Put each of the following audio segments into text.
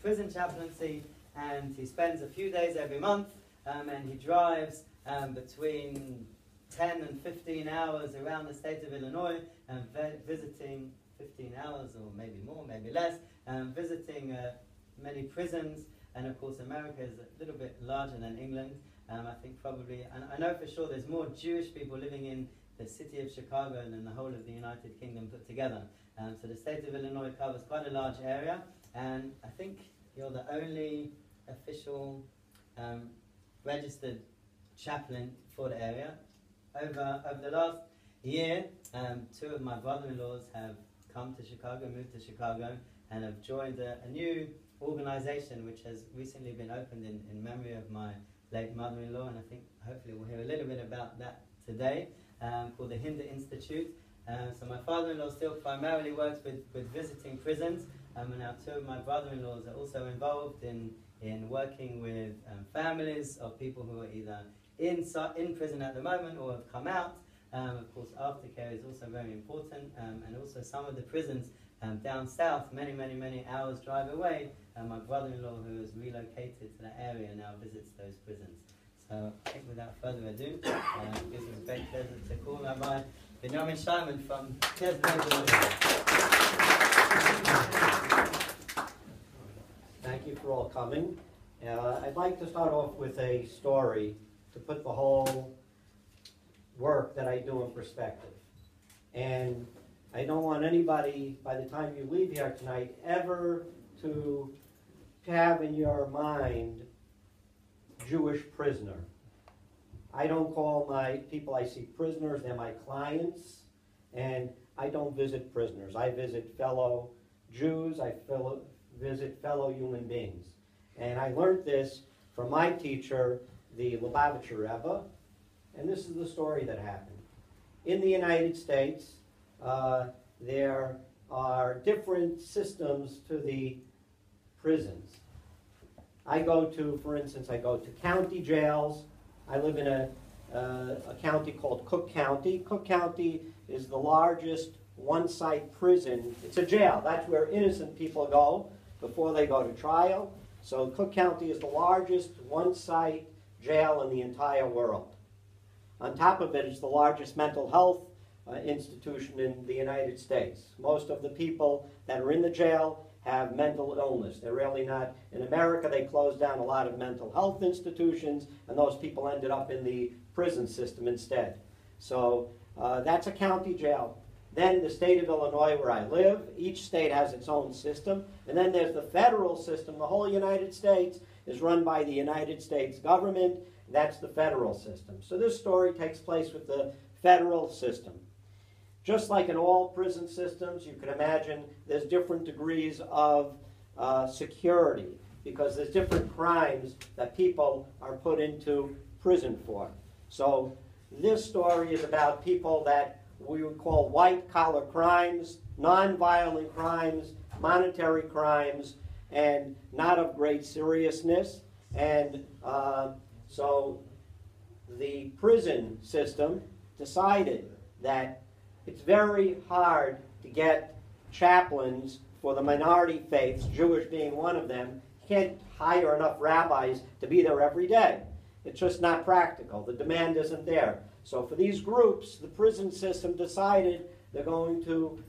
prison chaplaincy, and he spends a few days every month, and he drives between 10 and 15 hours around the state of Illinois, visiting 15 hours, or maybe more, maybe less, visiting many prisons. And of course, America is a little bit larger than England. I think probably, and I know for sure there's more Jewish people living in the city of Chicago than the whole of the United Kingdom put together. So the state of Illinois covers quite a large area, and I think you're the only official registered chaplain for the area. Over the last year, two of my brother-in-laws have come to Chicago, moved to Chicago, and have joined a new organization which has recently been opened in memory of my late mother-in-law, and I think hopefully we'll hear a little bit about that today, called the Hinda Institute. So my father-in-law still primarily works with visiting prisons, and now two of my brother-in-laws are also involved in working with families of people who are either in prison at the moment or have come out. Of course, aftercare is also very important, and also some of the prisons down south, many hours drive away. My brother-in-law, who has relocated to that area, now visits those prisons. So I think without further ado, it gives me a great pleasure to call Rabbi Scheiman from Thank you for all coming. I'd like to start off with a story to put the whole work that I do in perspective. And I don't want anybody, by the time you leave here tonight, ever to have in your mind Jewish prisoner. I don't call my people I see prisoners, they're my clients, and I don't visit prisoners. I visit fellow Jews, visit fellow human beings. And I learned this from my teacher, the Lubavitcher Rebbe, and this is the story that happened. In the United States, there are different systems to the prisons. For instance, I go to county jails. I live in a county called Cook County. Cook County is the largest one-site prison. It's a jail. That's where innocent people go before they go to trial. So Cook County is the largest one-site jail in the entire world. On top of it, it's the largest mental health institution in the United States. Most of the people that are in the jail have mental illness. They're really not. In America, they closed down a lot of mental health institutions, and those people ended up in the prison system instead. So that's a county jail. Then the state of Illinois, where I live, each state has its own system. And then there's the federal system. The whole United States is run by the United States government. That's the federal system. So this story takes place with the federal system. Just like in all prison systems, you can imagine there's different degrees of security because there's different crimes that people are put into prison for. So this story is about people that we would call white-collar crimes, non-violent crimes, monetary crimes, and not of great seriousness. And so the prison system decided that it's very hard to get chaplains for the minority faiths, Jewish being one of them. You can't hire enough rabbis to be there every day. It's just not practical. The demand isn't there. So for these groups, the prison system decided they're going to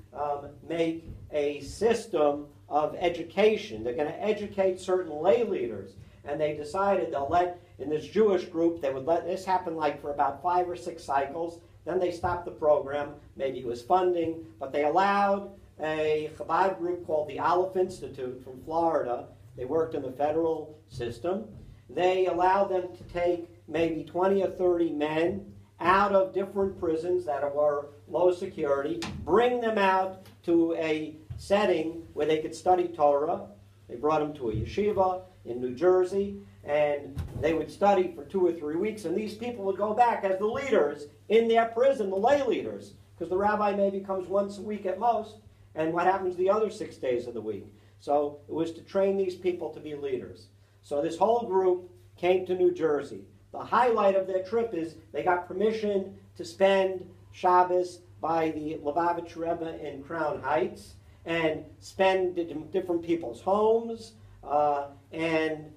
make a system of education. They're going to educate certain lay leaders. And they decided they'll let, in this Jewish group, they would let this happen like for about 5 or 6 cycles. Then they stopped the program. Maybe it was funding. But they allowed a Chabad group called the Aleph Institute from Florida. They worked in the federal system. They allowed them to take maybe 20 or 30 men out of different prisons that were low security, bring them out to a setting where they could study Torah. They brought them to a yeshiva in New Jersey, and they would study for 2 or 3 weeks, and these people would go back as the leaders in their prison, the lay leaders, because the rabbi maybe comes once a week at most, and what happens the other 6 days of the week? So it was to train these people to be leaders. So this whole group came to New Jersey. The highlight of their trip is they got permission to spend Shabbos by the Lubavitcher Rebbe in Crown Heights and spend in different people's homes. and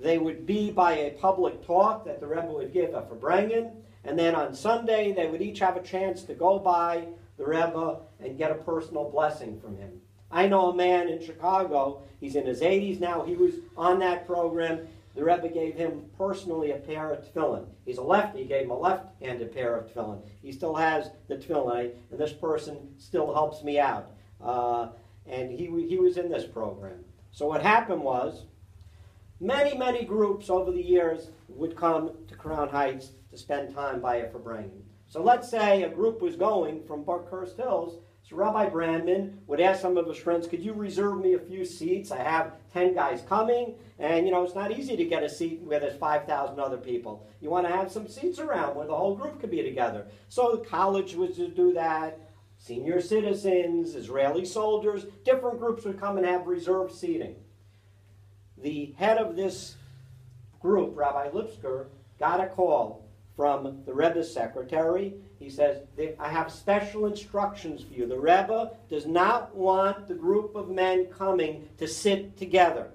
they would be by a public talk that the Rebbe would give a Farbrengen, and then on Sunday they would each have a chance to go by the Rebbe and get a personal blessing from him. I know a man in Chicago, he's in his 80s now, he was on that program. The Rebbe gave him personally a pair of tefillin. He's a lefty, he gave him a left-handed pair of tefillin. He still has the tefillin, and this person still helps me out. And he was in this program. So what happened was, many groups over the years would come to Crown Heights to spend time by a Farbrengen. So let's say a group was going from Buckhurst Hills. So Rabbi Brandman would ask some of his friends, could you reserve me a few seats? I have 10 guys coming, and it's not easy to get a seat where there's 5,000 other people. You want to have some seats around where the whole group could be together. So the college was to do that, senior citizens, Israeli soldiers, different groups would come and have reserved seating. The head of this group, Rabbi Lipsker, got a call from the Rebbe's secretary. He says, I have special instructions for you. The Rebbe does not want the group of men coming to sit together.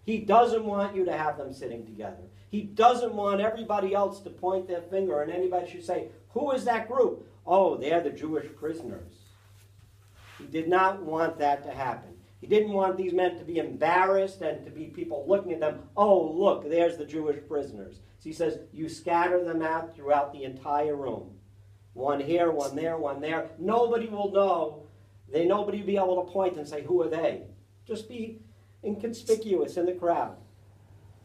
He doesn't want you to have them sitting together. He doesn't want everybody else to point their finger and anybody should say, who is that group? Oh, they're the Jewish prisoners. He did not want that to happen. He didn't want these men to be embarrassed and to be people looking at them, oh, look, there's the Jewish prisoners. So he says, you scatter them out throughout the entire room. One here, one there, one there. Nobody will know. Nobody will be able to point and say, who are they? Just be inconspicuous in the crowd.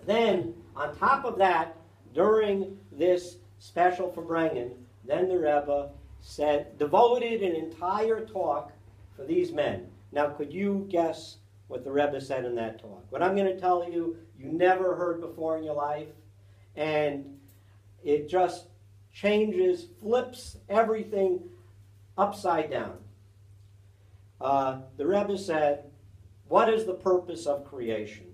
Then, on top of that, during this special Farbrengen, then the Rebbe devoted an entire talk for these men. Now, could you guess what the Rebbe said in that talk? What I'm going to tell you, you never heard before in your life, and it just changes, flips everything upside down. The Rebbe said, what is the purpose of creation?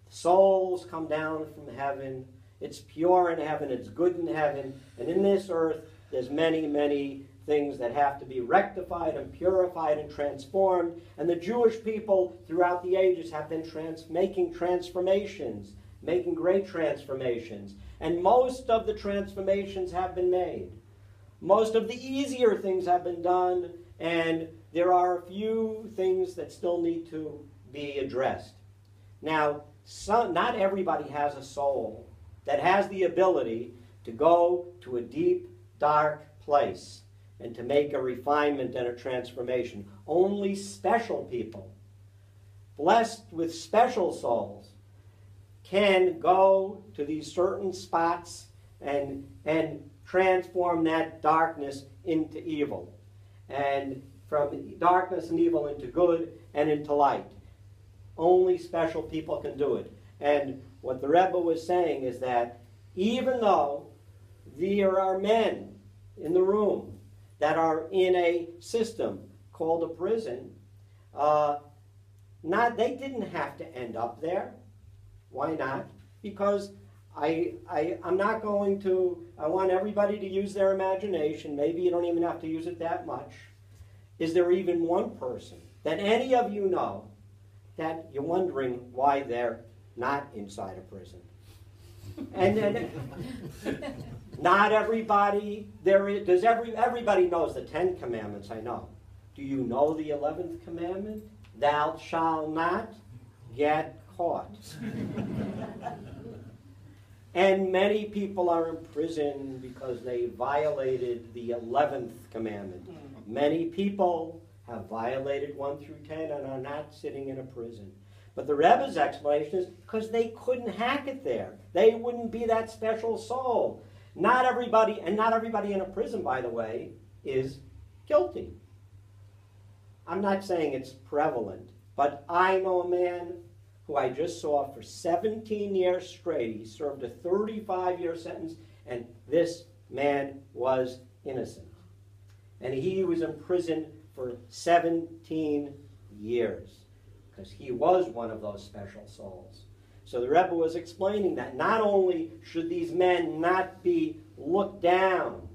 Souls come down from heaven. It's pure in heaven. It's good in heaven. And in this earth, there's many things that have to be rectified and purified and transformed. And the Jewish people throughout the ages have been making transformations, making great transformations. And most of the transformations have been made. Most of the easier things have been done, and there are a few things that still need to be addressed. Now, not everybody has a soul that has the ability to go to a deep, dark place and to make a refinement and a transformation. Only special people, blessed with special souls, can go to these certain spots and transform that darkness into evil, and from darkness and evil into good and into light. Only special people can do it. And what the Rebbe was saying is that even though there are men in the room that are in a system called a prison, they didn't have to end up there. Why not? Because I'm not going to, I want everybody to use their imagination. Maybe you don't even have to use it that much. Is there even one person that any of you know that you're wondering why they're not inside a prison? And then, not everybody, everybody knows the 10 Commandments, I know. Do you know the 11th commandment? Thou shalt not get caught. And many people are in prison because they violated the 11th commandment. Many people have violated 1 through 10 and are not sitting in a prison. But the Rebbe's explanation is because they couldn't hack it there. They wouldn't be that special soul. Not everybody, and not everybody in a prison, by the way, is guilty. I'm not saying it's prevalent, but I know a man who I just saw for 17 years straight. He served a 35-year sentence, and this man was innocent. And he was in prison for 17 years because he was one of those special souls. So the Rebbe was explaining that not only should these men not be looked down,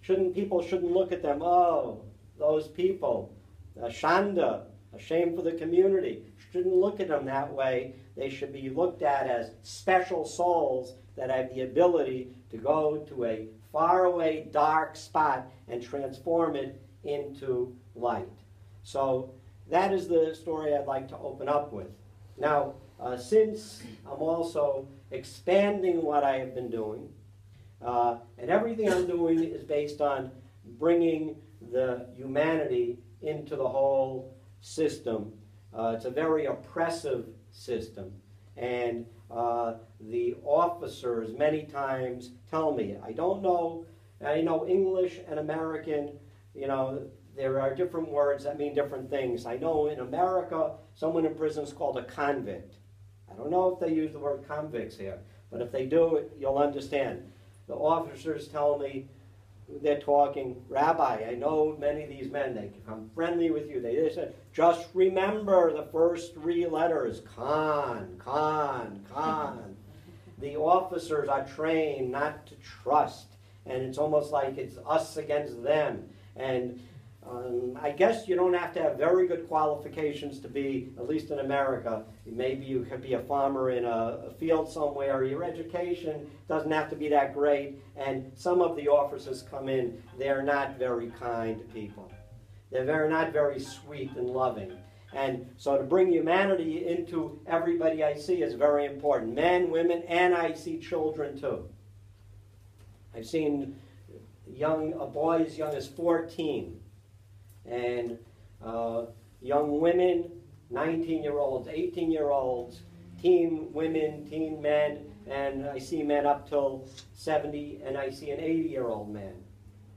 people shouldn't look at them, oh, those people, Shanda, a shame for the community. Shouldn't look at them that way. They should be looked at as special souls that have the ability to go to a faraway, dark spot and transform it into light. So that is the story I'd like to open up with. Now, since I'm also expanding what I have been doing, and everything I'm doing is based on bringing the humanity into the whole system. It's a very oppressive system. And the officers many times tell me, I don't know, I know English and American, you know, there are different words that mean different things. I know in America, someone in prison is called a convict. I don't know if they use the word convicts here, but if they do, you'll understand. The officers tell me, they're talking, Rabbi, I know many of these men, they become friendly with you. They said, just remember the first three letters, Khan, Khan, Khan. The officers are trained not to trust, and it's almost like it's us against them. And I guess you don't have to have very good qualifications to be, at least in America, maybe you could be a farmer in a field somewhere. Your education doesn't have to be that great. And some of the officers come in, they're not very kind people. They're not very sweet and loving. And so to bring humanity into everybody I see is very important. Men, women, and I see children too. I've seen boys young as 14. And young women, 19-year-olds, 18-year-olds, teen women, teen men, and I see men up till 70, and I see an 80-year-old man.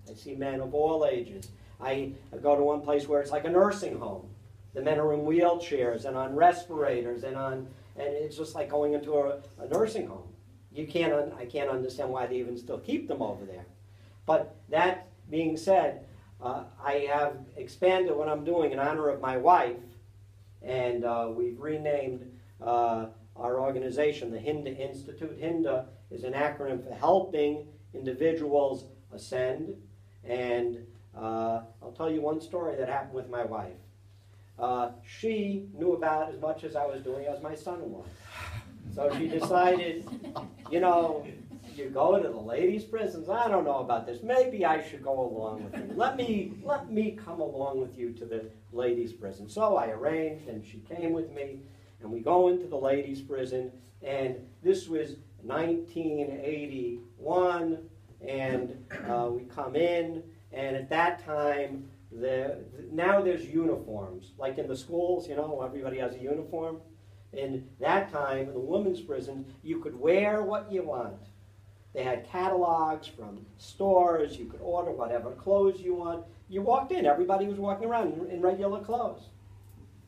I see men of all ages. I go to one place where it's like a nursing home. The men are in wheelchairs and on respirators, and it's just like going into a nursing home. I can't understand why they even still keep them over there. But that being said, I have expanded what I'm doing in honor of my wife, and we've renamed our organization the Hinda Institute. Hinda is an acronym for Helping Individuals Ascend, and I'll tell you one story that happened with my wife. She knew about as much as I was doing as my son-in-law. So she decided, you know, you go to the ladies' prisons. I don't know about this. Maybe I should go along with you. Let me come along with you to the ladies' prison. So I arranged, and she came with me, and we go into the ladies' prison, and this was 1981, and we come in, and at that time, now there's uniforms. Like in the schools, you know, everybody has a uniform. In that time, in the women's prison, you could wear what you want. They had catalogs from stores. You could order whatever clothes you want. You walked in. Everybody was walking around in regular clothes.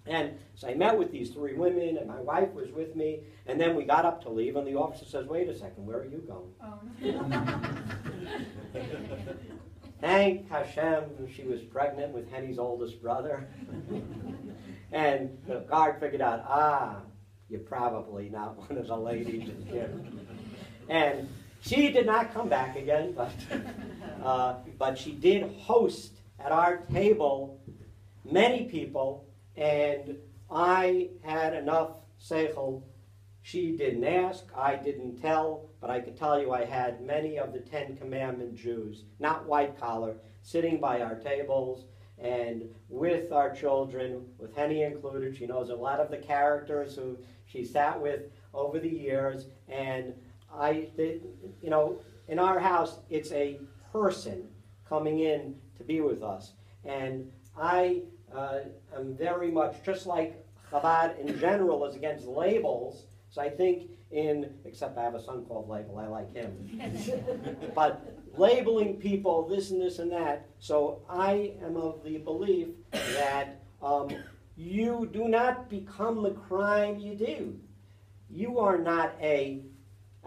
And so I met with these three women, and my wife was with me. And then we got up to leave, and the officer says, wait a second, where are you going? Oh. Thank Hashem, she was pregnant with Henny's oldest brother. And the guard figured out, you're probably not one of the ladies in here. And she did not come back again, but she did host at our table many people, and I had enough seichel. She didn't ask, I didn't tell, but I could tell you I had many of the 10 Commandment Jews, not white collar, sitting by our tables and with our children, with Henny included. She knows a lot of the characters who she sat with over the years, and you know, in our house, it's a person coming in to be with us. And I am very much, just like Chabad in general is against labels, so I think except I have a son called Label, I like him. But labeling people this and this and that, so I am of the belief that you do not become the crime you do. You are not I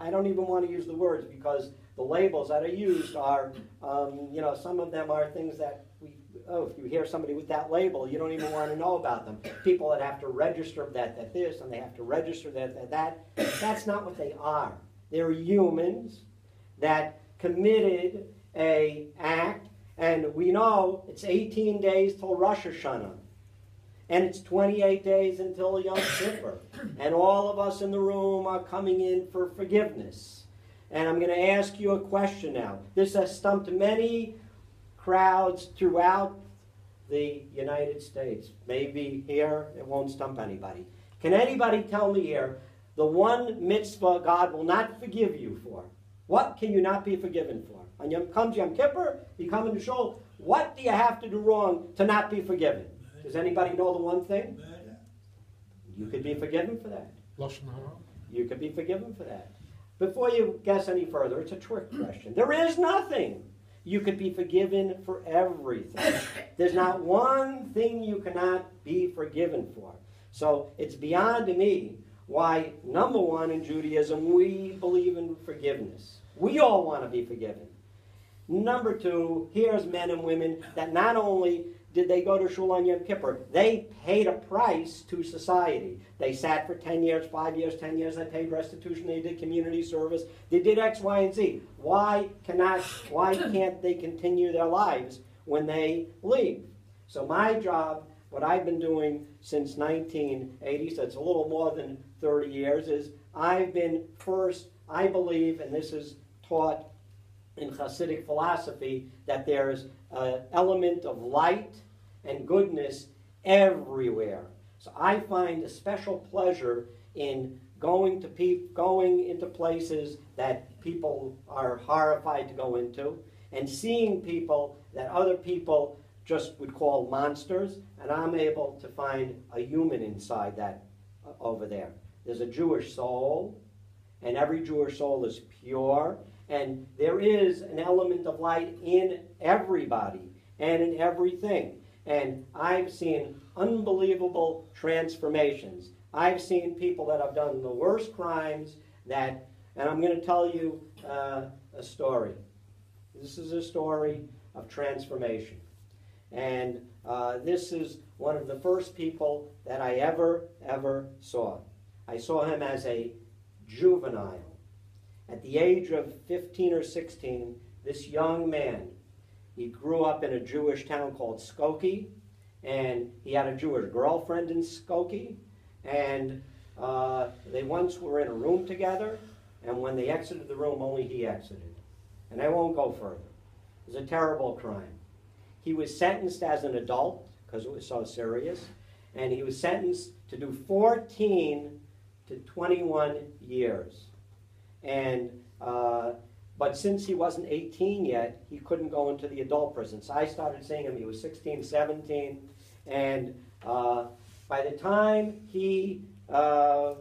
don't even want to use the words because the labels that are used are, you know, some of them are things that if you hear somebody with that label, you don't even want to know about them. People that have to register that this, and they have to register that. That's not what they are. They're humans that committed an act, and we know it's 18 days till Rosh Hashanah. And it's 28 days until Yom Kippur. And all of us in the room are coming in for forgiveness. And I'm going to ask you a question now. This has stumped many crowds throughout the United States. Maybe here it won't stump anybody. Can anybody tell me here the one mitzvah God will not forgive you for? What can you not be forgiven for? When comes Yom Kippur, you come in the shul, what do you have to do wrong to not be forgiven? Does anybody know the one thing? You could be forgiven for that. You could be forgiven for that. Before you guess any further, it's a trick question. There is nothing. You could be forgiven for everything. There's not one thing you cannot be forgiven for. So it's beyond me why, number one, in Judaism, we believe in forgiveness. We all want to be forgiven. Number two, here's men and women that not only did they go to Shul on Yom Kippur, they paid a price to society. They sat for 10 years, 5 years, 10 years, they paid restitution, they did community service, they did X, Y, and Z. Why can't they continue their lives when they leave? So my job, what I've been doing since 1980, so it's a little more than 30 years, is I've been first, I believe, and this is taught in Hasidic philosophy, that there's an element of light and goodness everywhere. So I find a special pleasure in going into places that people are horrified to go into, and seeing people that other people just would call monsters, and I'm able to find a human inside that over there. There's a Jewish soul, and every Jewish soul is pure, and there is an element of light in everybody and in everything. And I've seen unbelievable transformations. I've seen people that have done the worst crimes and I'm going to tell you a story. This is a story of transformation. And this is one of the first people that I ever saw. I saw him as a juvenile. At the age of 15 or 16, this young man, he grew up in a Jewish town called Skokie, and he had a Jewish girlfriend in Skokie, and they once were in a room together, and when they exited the room, only he exited. And I won't go further. It was a terrible crime. He was sentenced as an adult, because it was so serious, and he was sentenced to do 14 to 21 years. And but since he wasn't 18 yet, he couldn't go into the adult prison. So I started seeing him. He was 16, 17, and by the time he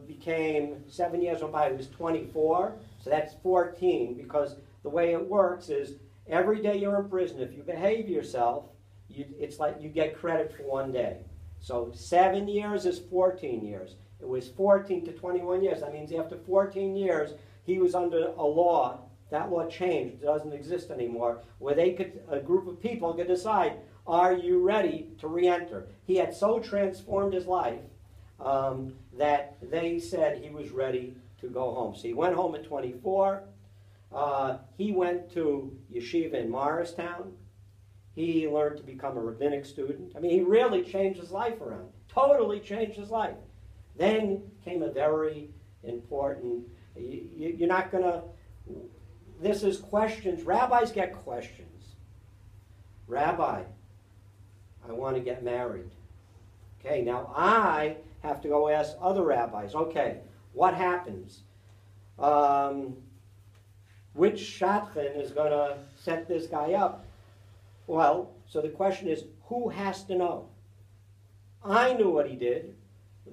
became 7 years old, he was 24. So that's 14, because the way it works is every day you're in prison, if you behave yourself, it's like you get credit for 1 day. So 7 years is 14 years. It was 14 to 21 years. That means after 14 years, he was under a law. That law changed. It doesn't exist anymore. Where a group of people could decide, are you ready to re-enter? He had so transformed his life that they said he was ready to go home. So he went home at 24. He went to yeshiva in Morristown. He learned to become a rabbinic student. I mean, he really changed his life around. Totally changed his life. Then came a very important, you're not going to, this is questions. Rabbis get questions. Rabbi, I want to get married. Okay, now I have to go ask other rabbis, okay, what happens? Which shadchan is going to set this guy up? Well, so the question is, who has to know? I knew what he did.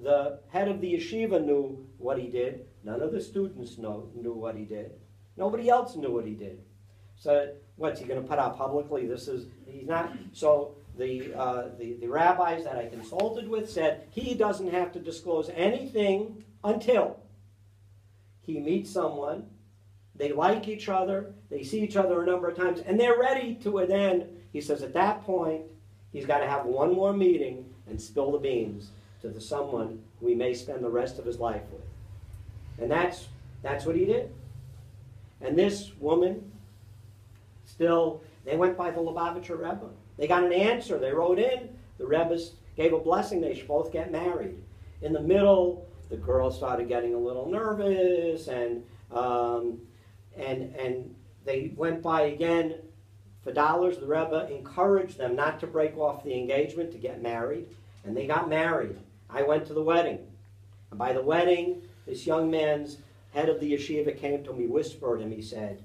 The head of the yeshiva knew what he did. None of the students knew what he did. Nobody else knew what he did. So what's he going to put out publicly? He's not. So the rabbis that I consulted with said he doesn't have to disclose anything until he meets someone, they like each other, they see each other a number of times, and they're ready to then, he says at that point, he's got to have one more meeting and spill the beans to someone who he may spend the rest of his life with. And that's what he did. And this woman, still, they went by the Lubavitcher Rebbe. They got an answer. They wrote in. The Rebbe gave a blessing. They should both get married. In the middle, the girl started getting a little nervous, and they went by again for dollars. The Rebbe encouraged them not to break off the engagement, to get married, and they got married. I went to the wedding. And by the wedding, this young man's head of the yeshiva came to me, whispered him, he said,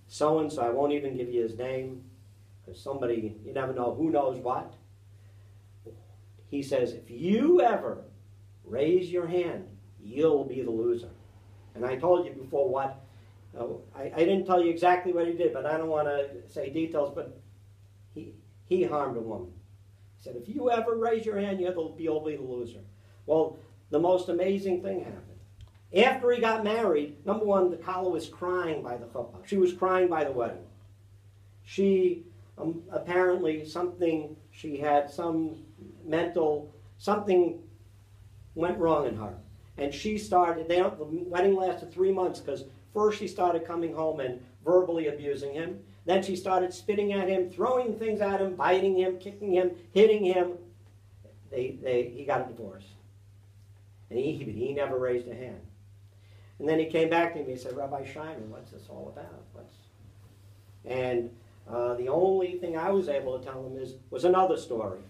so-and-so, I won't even give you his name, because somebody, you never know who knows what. He says, if you ever raise your hand, you'll be the loser. And I told you before what, I didn't tell you exactly what he did, but I don't want to say details, but he harmed a woman. He said, if you ever raise your hand, you'll be the loser. Well, the most amazing thing happened. After he got married, number one, the Kala was crying by the chuppah. She was crying by the wedding. She, apparently she had some something went wrong in her. And she started, the wedding lasted 3 months, because first she started coming home and verbally abusing him. Then she started spitting at him, throwing things at him, biting him, kicking him, hitting him. He got a divorce. And he never raised a hand. And then he came back to me and said, Rabbi Scheiman, what's this all about? And the only thing I was able to tell him was another story.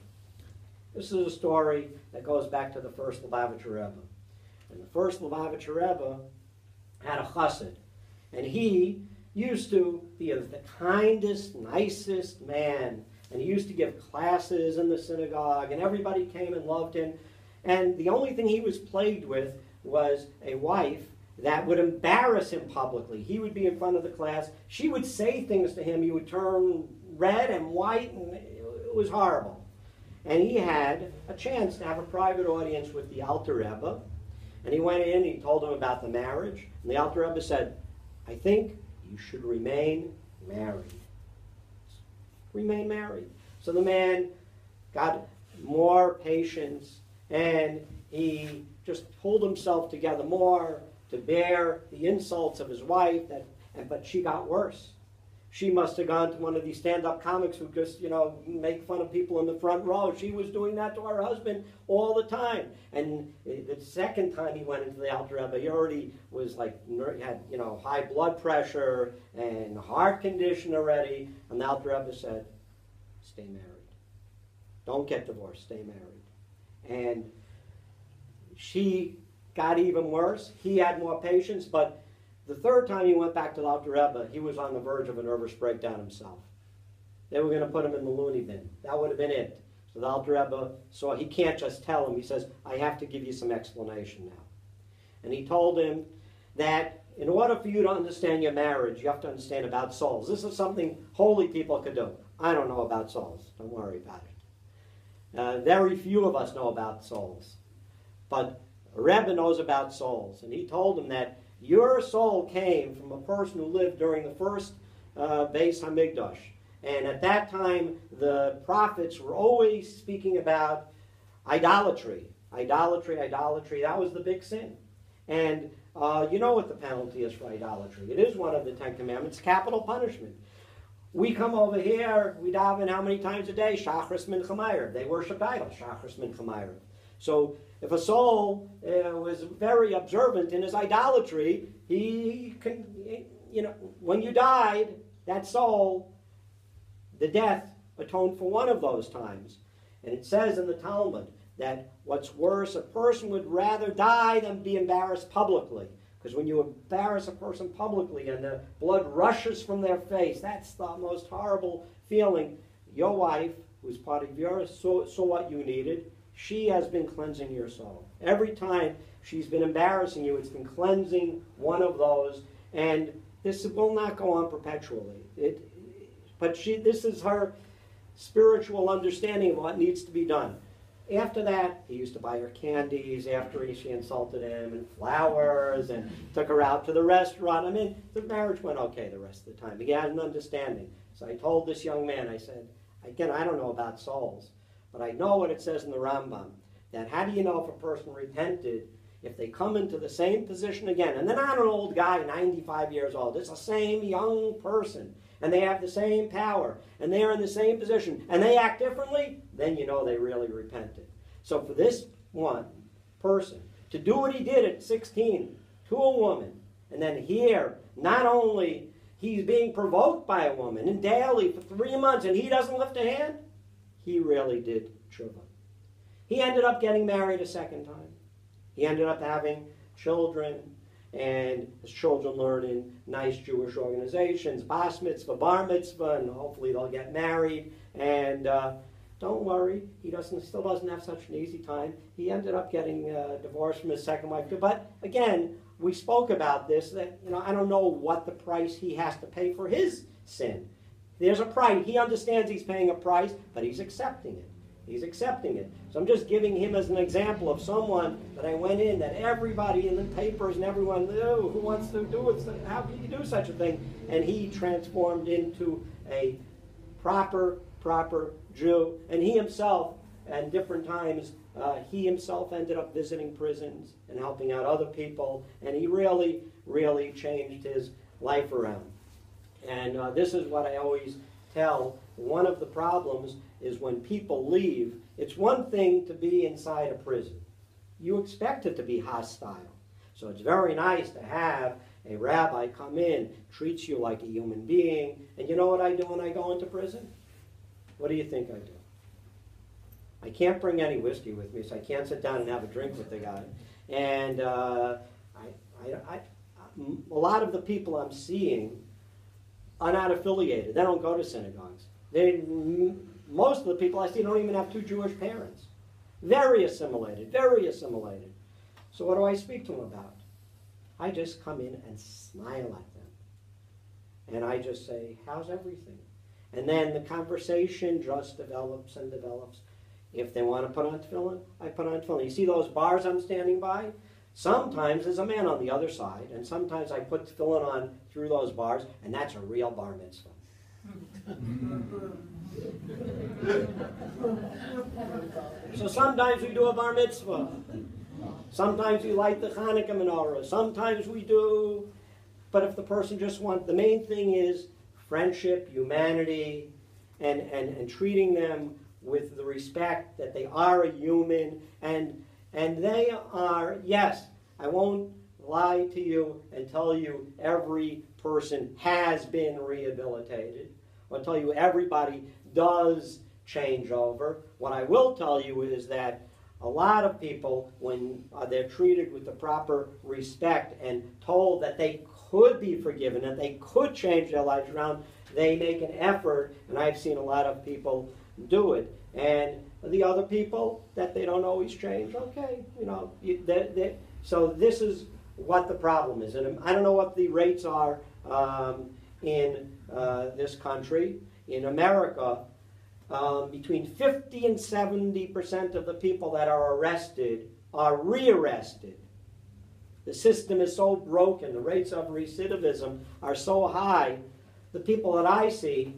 This is a story that goes back to the first Lubavitcher Rebbe. And the first Lubavitcher Rebbe had a chassid. And he used to be the kindest, nicest man. And he used to give classes in the synagogue, and everybody came and loved him. And the only thing he was plagued with was a wife that would embarrass him publicly. He would be in front of the class. She would say things to him. He would turn red and white, and it was horrible. And he had a chance to have a private audience with the Alter Rebbe. And he went in, he told him about the marriage. And the Alter Rebbe said, I think you should remain married. Remain married. So the man got more patience, and he just pulled himself together more to bear the insults of his wife, but she got worse. She must have gone to one of these stand-up comics who just, make fun of people in the front row. She was doing that to her husband all the time. And the second time he went into the Alter Rebbe, he already was had high blood pressure and heart condition already. And the Alter Rebbe said, stay married. Don't get divorced, stay married. And she got even worse. He had more patience, but the third time he went back to the Alter Rebbe, he was on the verge of a nervous breakdown himself. They were going to put him in the loony bin. That would have been it. So the Alter Rebbe saw he can't just tell him. He says, I have to give you some explanation now. And he told him that in order for you to understand your marriage, you have to understand about souls. This is something holy people could do. I don't know about souls. Don't worry about it. Very few of us know about souls. But a Rebbe knows about souls. And he told him that your soul came from a person who lived during the first Beis Hamikdash. And at that time, the prophets were always speaking about idolatry. Idolatry, that was the big sin. And you know what the penalty is for idolatry. It is one of the 10 Commandments, capital punishment. We come over here, we daven how many times a day? Shachris Mincha Ma'ariv. They worship idols, Shachris Mincha Ma'ariv. So if a soul was very observant in his idolatry, he can, when you died, that soul, the death, atoned for one of those times. And it says in the Talmud that what's worse, a person would rather die than be embarrassed publicly. Because when you embarrass a person publicly and the blood rushes from their face, that's the most horrible feeling. Your wife, who's part of yours, saw what you needed. She has been cleansing your soul. Every time she's been embarrassing you, it's been cleansing one of those. And this will not go on perpetually. This is her spiritual understanding of what needs to be done. After that, he used to buy her candies after she insulted him, and flowers, and took her out to the restaurant. I mean, the marriage went okay the rest of the time. He had an understanding. So I told this young man, I said, again, I don't know about souls, but I know what it says in the Rambam, that how do you know if a person repented if they come into the same position again? And they're not an old guy, 95 years old. It's the same young person, and they have the same power, and they're in the same position, and they act differently, then you know they really repented. So for this one person to do what he did at 16 to a woman, and then here, not only he's being provoked by a woman and daily for 3 months and he doesn't lift a hand, he really did tshuva. He ended up getting married a second time. He ended up having children, and his children learn in nice Jewish organizations, bas mitzvah, bar mitzvah, and hopefully they'll get married. And don't worry, he still doesn't have such an easy time. He ended up getting divorced from his second wife. But again, we spoke about this, that I don't know what the price he has to pay for his sin. There's a price. He understands he's paying a price, but he's accepting it. He's accepting it. So I'm just giving him as an example of someone that I went in, that everybody in the papers and everyone, oh, who wants to do it? How can you do such a thing? And he transformed into a proper Jew. And he himself, at different times, he himself ended up visiting prisons and helping out other people. And he really changed his life around. And this is what I always tell. One of the problems is when people leave, it's one thing to be inside a prison. You expect it to be hostile. So it's very nice to have a rabbi come in, treats you like a human being. And you know what I do when I go into prison? What do you think I do? I can't bring any whiskey with me, so I can't sit down and have a drink with the guy. And a lot of the people I'm seeing are not affiliated. They don't go to synagogues. Most of the people I see don't even have 2 Jewish parents. Very assimilated. So what do I speak to them about? I just come in and smile at them. And I just say, how's everything? And then the conversation just develops and develops. If they want to put on tefillin, I put on tefillin. You see those bars I'm standing by? Sometimes there's a man on the other side, and sometimes I put tefillin on through those bars, and that's a real bar mitzvah. So sometimes we do a bar mitzvah. Sometimes we light the Hanukkah menorah. Sometimes we do. But if the person just wants, the main thing is friendship, humanity, and treating them with the respect that they are a human, and they are, yes, I won't lie to you and tell you every person has been rehabilitated. I'll tell you everybody does change over. What I will tell you is that a lot of people, when they're treated with the proper respect and told that they could be forgiven, that they could change their lives around, they make an effort, and I've seen a lot of people do it. And the other people that they don't always change, okay, so this is what the problem is. And I don't know what the rates are in this country. In America, between 50 and 70% of the people that are arrested are rearrested. The system is so broken. The rates of recidivism are so high. The people that I see,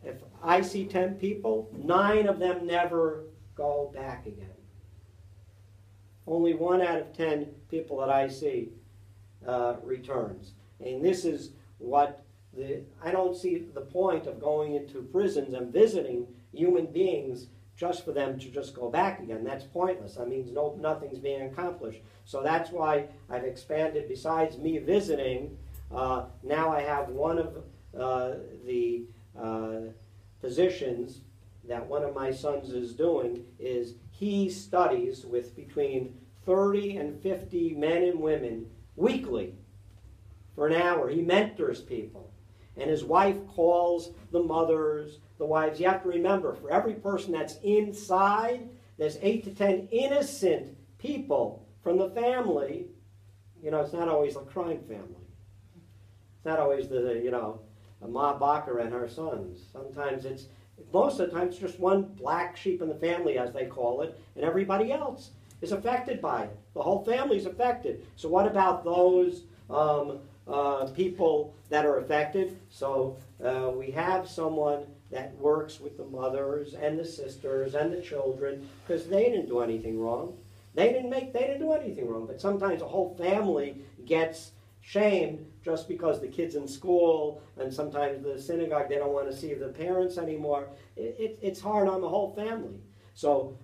if I see 10 people, 9 of them never go back again. Only 1 out of 10 people that I see returns. And this is what I don't see the point of going into prisons and visiting human beings just for them to just go back again. That's pointless. That means nothing's being accomplished. So that's why I've expanded. Besides me visiting, now I have one of the positions that one of my sons is doing is he studies with between 30 and 50 men and women weekly for an hour. He mentors people. And his wife calls the mothers, the wives. You have to remember, for every person that's inside, there's 8 to 10 innocent people from the family. It's not always a crime family. It's not always a Ma Bacher and her sons. Most of the time, it's just one black sheep in the family, as they call it, and everybody else is affected by it. The whole family's affected. So what about those people that are affected? So we have someone that works with the mothers and the sisters and the children, because they didn't do anything wrong. They didn't do anything wrong. But sometimes a whole family gets shamed just because the kids in school and sometimes the synagogue, they don't want to see the parents anymore. It's hard on the whole family. So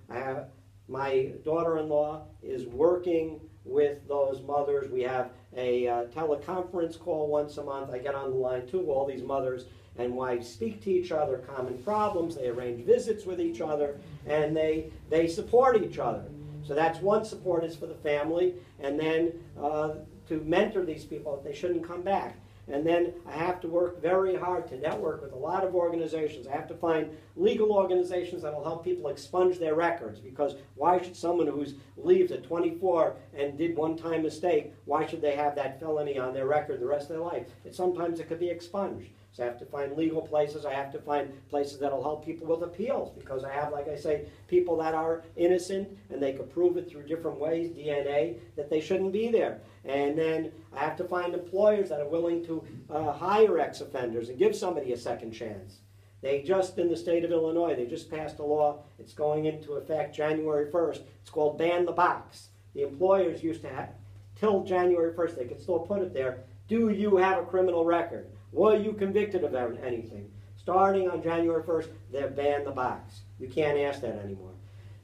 my daughter-in-law is working with those mothers. We have a teleconference call once a month. I get on the line to all these mothers, and wives speak to each other, common problems. They arrange visits with each other, and they support each other. So that's one support is for the family, and then to mentor these people that they shouldn't come back. And then I have to work very hard to network with a lot of organizations. I have to find legal organizations that will help people expunge their records, because why should someone who's leaves at 24 and did one-time mistake, why should they have that felony on their record the rest of their life? Sometimes it could be expunged. So I have to find legal places. I have to find places that will help people with appeals, because I have, like I say, people that are innocent and they could prove it through different ways, DNA, that they shouldn't be there. And then I have to find employers that are willing to hire ex-offenders and give somebody a second chance. They just, in the state of Illinois, they just passed a law. It's going into effect January 1st. It's called Ban the Box. The employers used to have, till January 1st, they could still put it there, do you have a criminal record? Were you convicted of anything? Starting on January 1st, they've banned the box. You can't ask that anymore.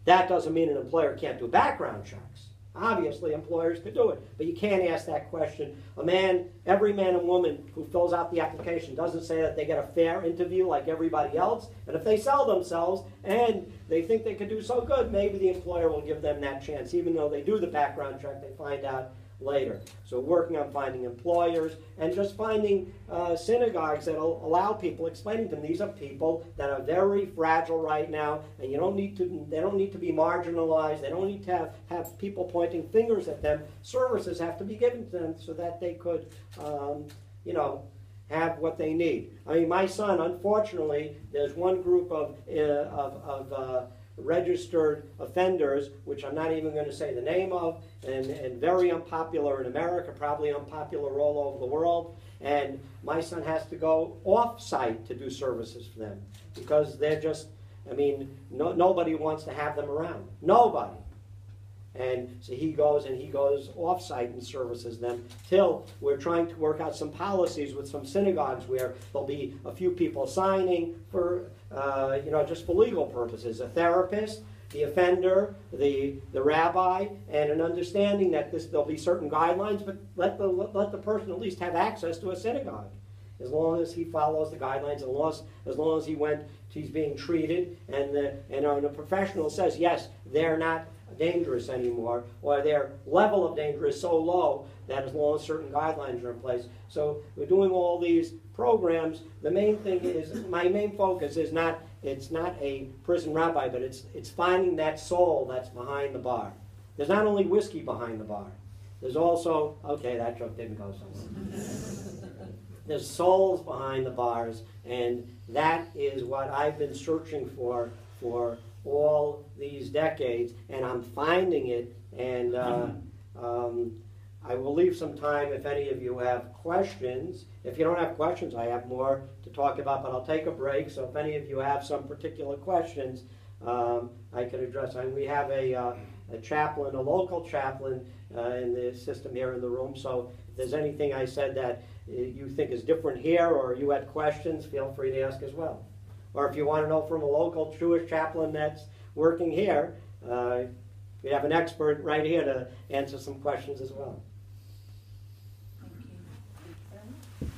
That doesn't mean an employer can't do background checks. Obviously, employers could do it, but you can't ask that question. Every man and woman who fills out the application doesn't say that they get a fair interview like everybody else. And if they sell themselves and they think they could do so good, maybe the employer will give them that chance. Even though they do the background check, they find out later. So working on finding employers and just finding synagogues that will allow people, explaining to them, these are people that are very fragile right now, and they don't need to be marginalized. They don't need to have people pointing fingers at them. Services have to be given to them so that they could, have what they need. I mean, my son, unfortunately, there's one group of registered offenders, which I'm not even going to say the name of, and very unpopular in America, probably unpopular all over the world. And my son has to go off-site to do services for them, because they're just, nobody wants to have them around. Nobody. And so he goes off-site and services them, till we're trying to work out some policies with some synagogues where there'll be a few people signing for, just for legal purposes, a therapist, the offender, the rabbi, and an understanding that there'll be certain guidelines, but let the person at least have access to a synagogue, as long as he follows the guidelines, as long as he's being treated, and the professional says, yes, they're not dangerous anymore, or their level of danger is so low that as long as certain guidelines are in place. So we're doing all these programs. The main thing is, my main focus is it's not a prison rabbi, but it's finding that soul that's behind the bar. There's not only whiskey behind the bar. There's also, okay, that joke didn't go somewhere. There's souls behind the bars, and that is what I've been searching for all these decades, and I'm finding it, and I will leave some time if any of you have questions. If you don't have questions, I have more to talk about, but I'll take a break, so if any of you have some particular questions, I could address. We have a chaplain, a local chaplain in the system here in the room, so if there's anything I said that you think is different here, or you had questions, feel free to ask as well. Or if you want to know from a local Jewish chaplain that's working here, we have an expert right here to answer some questions as well. Thank you.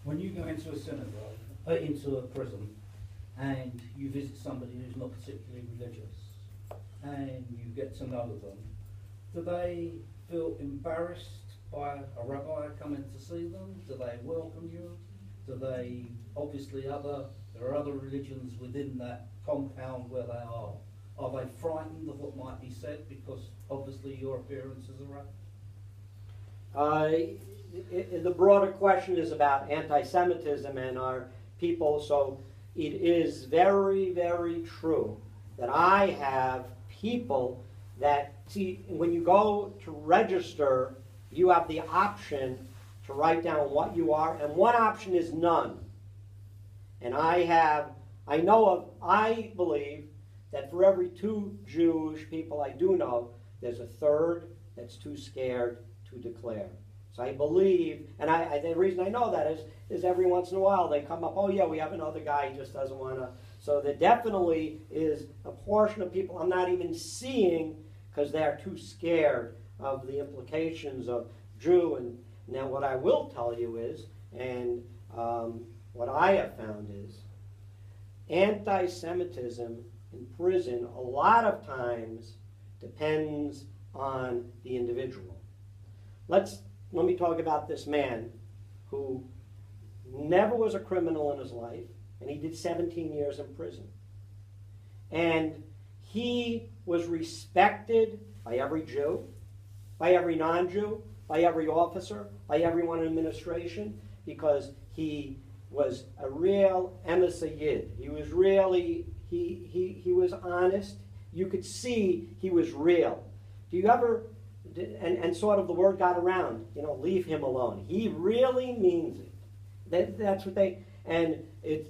When you go into a synagogue, into a prison, and you visit somebody who's not particularly religious, and you get to know them, do they feel embarrassed by a rabbi coming to see them? Do they welcome you? Do they, obviously, there are other religions within that compound where they are. Are they frightened of what might be said because, obviously, your appearance as a rabbi? The broader question is about anti-Semitism and our people, so it is very, very true that I have people that, see, when you go to register, you have the option to write down what you are, and one option is none. And I believe that for every 2 Jewish people I do know, there's a third that's too scared to declare. So I believe, and the reason I know that is every once in a while they come up, oh yeah, we have another guy, he just doesn't want to So there definitely is a portion of people I'm not even seeing because they're too scared of the implications of Jew. And now what I will tell you is, and what I have found is, anti-Semitism in prison a lot of times depends on the individual. Let me talk about this man who never was a criminal in his life, and he did 17 years in prison. And he was respected by every Jew, by every non-Jew, by every officer, by everyone in administration, because he was a real emes hayid. He was really, he was honest. You could see he was real. Do you ever, and sort of the word got around, leave him alone. He really means it. That's what they, and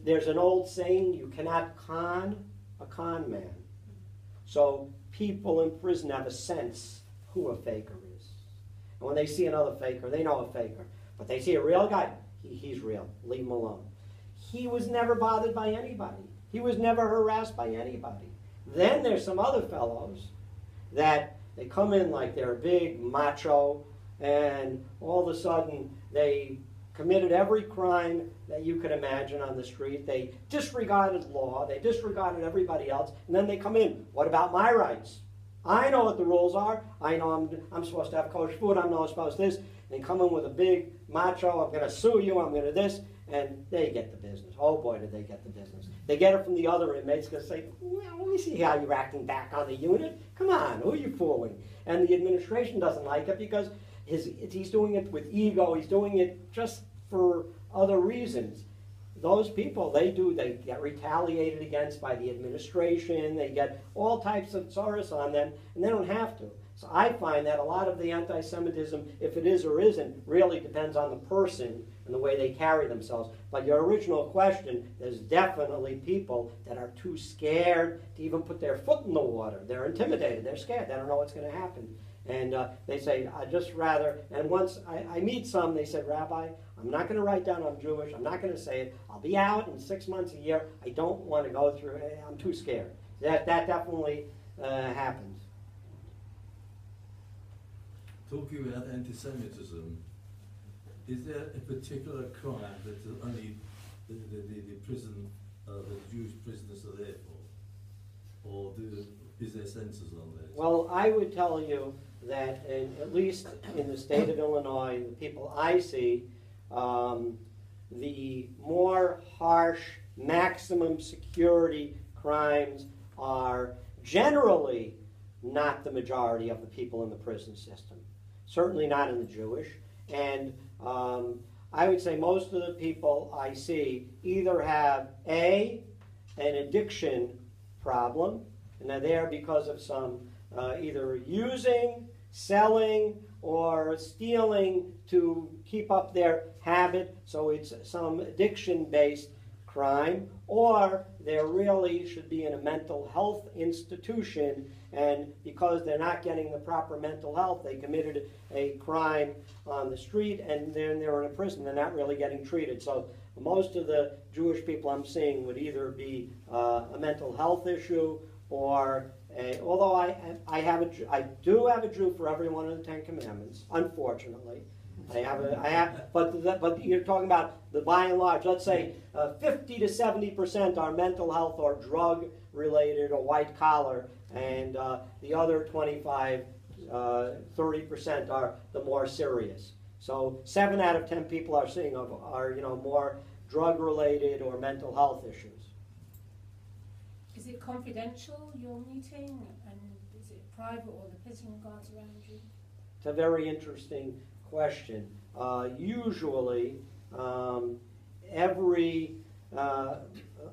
there's an old saying, you cannot con a con man. So people in prison have a sense who a faker is. And when they see another faker, they know a faker. But they see a real guy, he's real. Leave him alone. He was never bothered by anybody. He was never harassed by anybody. Then there's some other fellows that they come in like they're big, macho, and all of a sudden they committed every crime that you could imagine on the street. They disregarded law. They disregarded everybody else. And then they come in. What about my rights? I know what the rules are. I know I'm supposed to have kosher food. I'm not supposed to this. And they come in with a big macho. I'm going to sue you. I'm going to this. And they get the business. Oh, boy, did they get the business. They get it from the other inmates because they say, well, let me see how you're acting back on the unit. Come on, who are you fooling? And the administration doesn't like it because he's doing it with ego. He's doing it just for other reasons. Those people, they get retaliated against by the administration. They get all types of tsaros on them, and they don't have to. So I find that a lot of the anti-Semitism, if it is or isn't, really depends on the person and the way they carry themselves. But your original question, there's definitely people that are too scared to even put their foot in the water. They're intimidated. They're scared. They don't know what's going to happen. And they say, I'd just rather, and once I meet some, they said, Rabbi, I'm not going to write down I'm Jewish. I'm not going to say it. I'll be out in 6 months, a year. I don't want to go through it. I'm too scared. That definitely happens. Talking about anti-Semitism, is there a particular crime that only the prison, the Jewish prisoners are there for? Or is there censors on that? Well, I would tell you that at least in the state of Illinois, the people I see, the more harsh, maximum security crimes are generally not the majority of the people in the prison system. Certainly not in the Jewish. And I would say most of the people I see either have an addiction problem, and they're there because of some either using, selling, or stealing to keep up their habit, so it's some addiction-based crime, or they really should be in a mental health institution, and because they're not getting the proper mental health, they committed a crime on the street, and then they're in a prison. They're not really getting treated. So most of the Jewish people I'm seeing would either be a mental health issue, or although I do have a Jew for every one of the 10 Commandments, unfortunately. But you're talking about the by and large. Let's say 50 to 70% are mental health or drug related or white collar, and the other 25, 30% are the more serious. So 7 out of 10 people are seeing are more drug related or mental health issues. Is it confidential, your meeting, and is it private, or the prison guards around you? It's a very interesting question. Usually,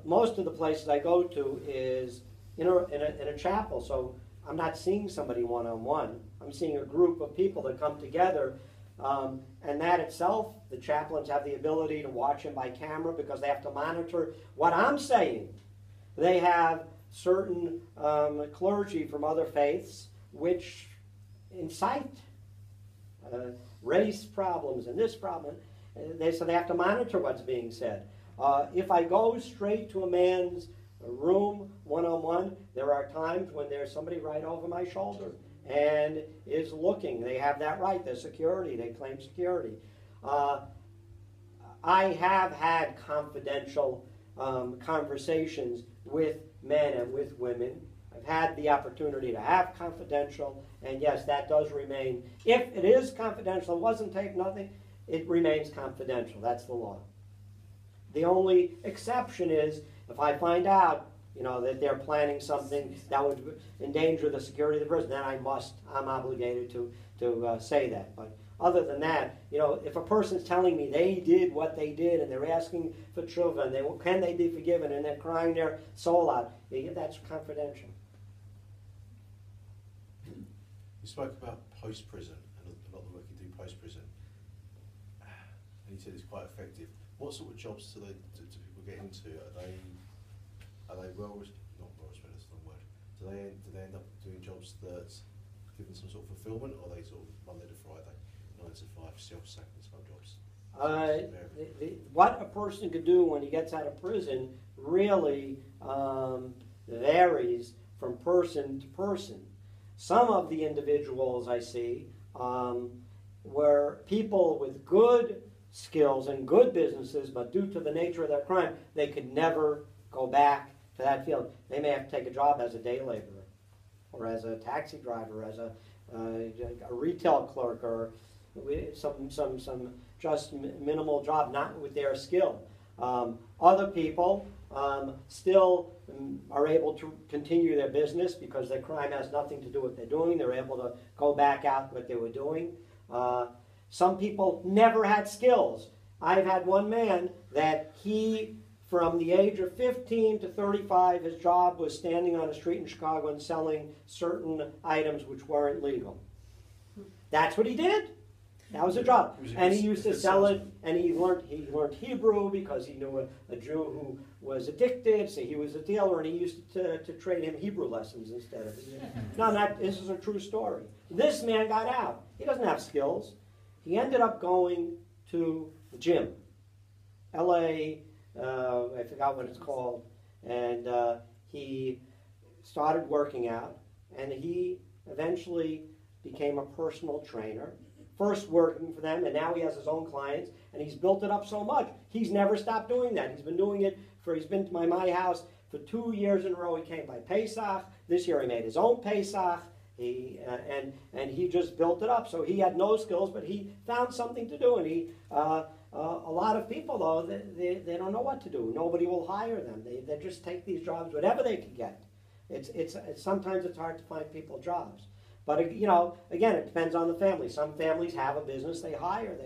most of the places I go to is in a chapel, so I'm not seeing somebody one-on-one. I'm seeing a group of people that come together, and that itself, the chaplains have the ability to watch him by camera because they have to monitor what I'm saying. They have certain clergy from other faiths which incite race problems and this problem. So they have to monitor what's being said. If I go straight to a man's room, one-on-one, there are times when there's somebody right over my shoulder and is looking. They have that right. They're security. They claim security. I have had confidential conversations with men and with women. I've had the opportunity to have confidential, and yes, that does remain. If it is confidential, it wasn't taped, nothing, it remains confidential. That's the law. The only exception is if I find out, that they're planning something that would endanger the security of the prison, then I'm obligated to say that. But other than that, if a person's telling me they did what they did and they're asking for tshuva and can they be forgiven and they're crying their soul out, that's confidential. You spoke about post-prison and a lot of the work you do post-prison, and you said it's quite effective. What sort of jobs do people get into? Are they not well respected, that's the wrong word. Do they end up doing jobs that give them some sort of fulfilment, or are they sort of Monday to Friday, 9 to 5, self-sacrifice type jobs? What a person could do when he gets out of prison really varies from person to person. Some of the individuals I see were people with good skills and good businesses, but due to the nature of their crime, they could never go back to that field. They may have to take a job as a day laborer, or as a taxi driver, as a retail clerk, or some just minimal job, not with their skill. Other people still are able to continue their business because their crime has nothing to do with what they're doing. They're able to go back out what they were doing. Some people never had skills. I've had one man that from the age of 15 to 35, his job was standing on a street in Chicago and selling certain items which weren't legal. That's what he did. That was a job. And he used to sell it, and he learned Hebrew because he knew a Jew who was addicted, so he was a dealer, and he used to trade him Hebrew lessons instead of this is a true story. This man got out. He doesn't have skills. He ended up going to the gym. I forgot what it's called. And he started working out, and he eventually became a personal trainer. First working for them, and now he has his own clients, and he's built it up so much. He's never stopped doing that. He's been doing it he's been to my house for 2 years in a row. He came by Pesach. This year he made his own Pesach. And he just built it up. So he had no skills, but he found something to do. And a lot of people, though, they don't know what to do. Nobody will hire them. They just take these jobs, whatever they can get. Sometimes it's hard to find people jobs. But, again, it depends on the family. Some families have a business, they hire,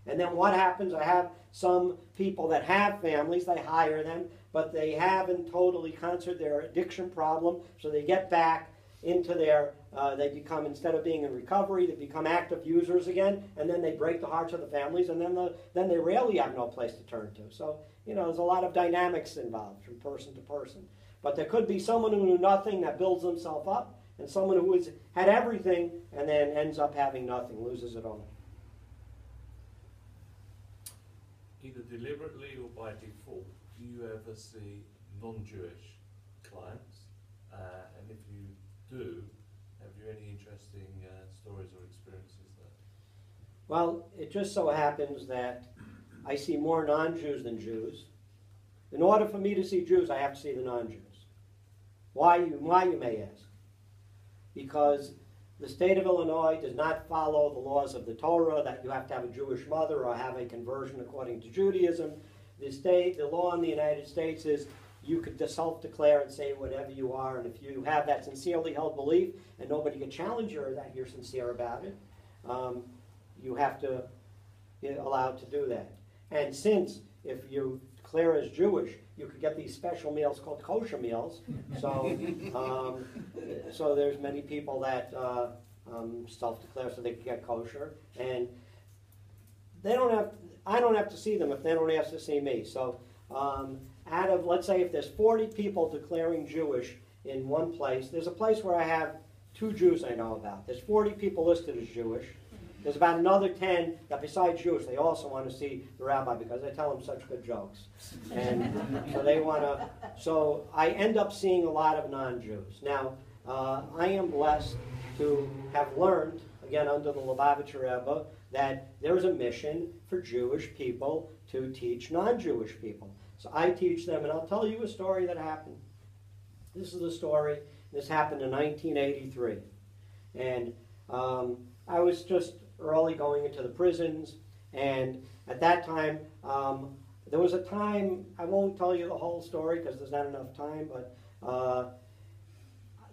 And then what happens, I have some people that have families, they hire them, but they haven't totally conquered their addiction problem, so they get back into they become, instead of being in recovery, they become active users again, and then they break the hearts of the families, and then they really have no place to turn to. So, there's a lot of dynamics involved from person to person. But there could be someone who knew nothing that builds himself up, and someone who had everything and then ends up having nothing, loses it all. Either deliberately or by default, do you ever see non-Jewish clients? And if you do, have you any interesting stories or experiences there? Well, it just so happens that I see more non-Jews than Jews. In order for me to see Jews, I have to see the non-Jews. Why, you may ask? Because the state of Illinois does not follow the laws of the Torah that you have to have a Jewish mother or have a conversion according to Judaism. The law in the United States is you could self-declare and say whatever you are, and if you have that sincerely held belief and nobody can challenge you or that you're sincere about it, you have to be allowed to do that. And since if you declare as Jewish, you could get these special meals called kosher meals. So, so there's many people that self-declare so they can get kosher, and I don't have to see them if they don't ask to see me. So, out of, let's say, if there's 40 people declaring Jewish in one place, there's a place where I have 2 Jews I know about. There's 40 people listed as Jewish. there's about another 10 that besides Jewish, they also want to see the rabbi because I tell them such good jokes. And so they want to, so I end up seeing a lot of non-Jews. Now, I am blessed to have learned, again under the Lubavitcher Rebbe, that there's a mission for Jewish people to teach non-Jewish people. So I teach them, and I'll tell you a story that happened. This is a story, this happened in 1983. And I was just early going into the prisons, and at that time, there was a time, I won't tell you the whole story because there's not enough time, but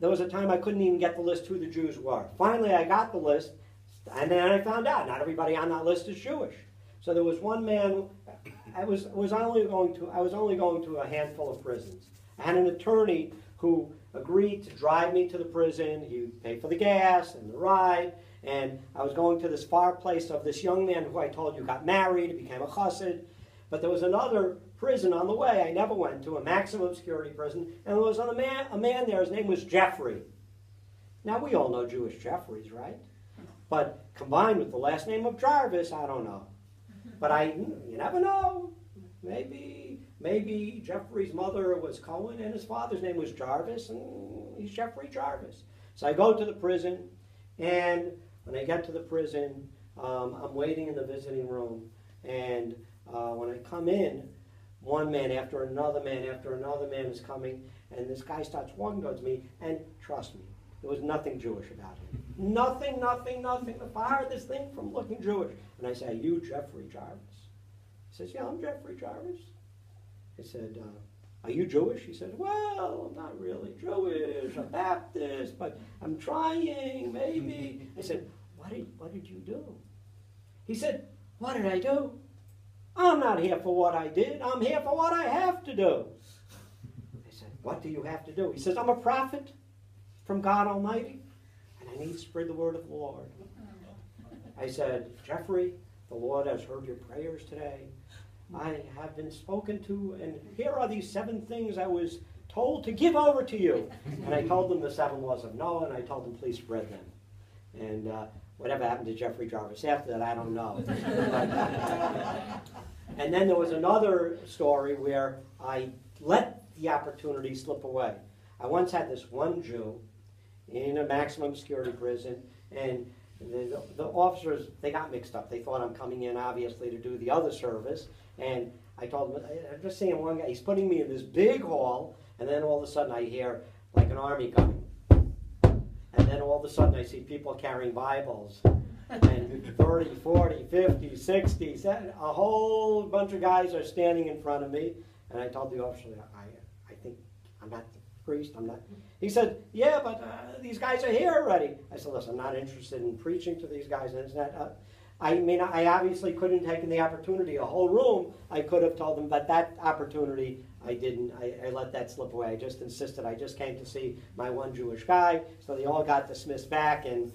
there was a time I couldn't even get the list who the Jews were. Finally, I got the list, and then I found out not everybody on that list is Jewish. So there was one man, I was only going to a handful of prisons. I had an attorney who agreed to drive me to the prison. He would pay for the gas and the ride. And I was going to this far place of this young man who I told you got married, he became a chassid. But there was another prison on the way I never went to, a maximum security prison. And there was a man there, his name was Jeffrey. Now we all know Jewish Jeffreys, right? But combined with the last name of Jarvis, I don't know. But you never know. Maybe Jeffrey's mother was Cohen and his father's name was Jarvis, and he's Jeffrey Jarvis. So I go to the prison, and when I get to the prison, I'm waiting in the visiting room, and when I come in, one man after another man after another man is coming, and this guy starts walking towards me, and trust me, there was nothing Jewish about him. Nothing, the farthest thing from looking Jewish. And I say, "Are you Jeffrey Jarvis?" He says, "Yeah, I'm Jeffrey Jarvis." I said, "Are you Jewish?" He said, "Well, I'm not really Jewish, I'm Baptist, but I'm trying, maybe." I said, what did you do?" He said, "What did I do? I'm not here for what I did, I'm here for what I have to do." I said, "What do you have to do?" He says, "I'm a prophet from God Almighty, and I need to spread the word of the Lord." I said, "Jeffrey, the Lord has heard your prayers today. I have been spoken to, and here are these 7 things I was told to give over to you." And I told them the 7 laws of Noah, and I told them, please spread them. And whatever happened to Jeffrey Jarvis after that, I don't know. And then there was another story where I let the opportunity slip away. I once had this one Jew in a maximum security prison, and the officers, they got mixed up. They thought I'm coming in, obviously, to do the other service. And I told them, I'm just seeing one guy, he's putting me in this big hall, and then all of a sudden I hear like an army coming. And then all of a sudden I see people carrying Bibles. And 30, 40, 50, 60, a whole bunch of guys are standing in front of me. And I told the officer, I think I'm not the priest, I'm not. He said, "Yeah, but these guys are here already." I said, "Listen, I'm not interested in preaching to these guys." And it's not, I obviously couldn't have taken the opportunity, a whole room, I could have told them, but that opportunity, I didn't. I let that slip away. I just insisted. I just came to see my one Jewish guy, so they all got dismissed back, and,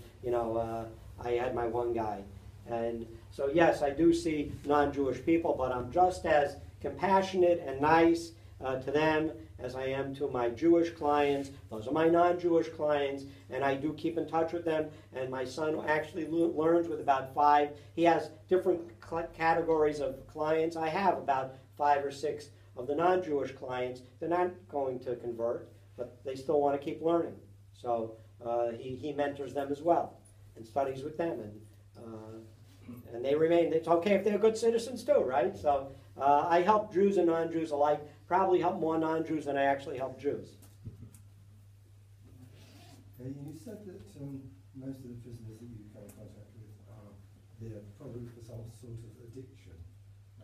I had my one guy. And so, yes, I do see non-Jewish people, but I'm just as compassionate and nice to them as I am to my Jewish clients. Those are my non-Jewish clients, and I do keep in touch with them. And my son actually learns with about 5. He has different categories of clients. I have about 5 or 6 of the non-Jewish clients. They're not going to convert, but they still want to keep learning. So he mentors them as well and studies with them. And they remain, it's okay if they're good citizens too, right? So I help Jews and non-Jews alike, probably help more non-Jews than I actually help Jews. You said that most of the prisoners that you come in contact with are there probably for some sort of addiction.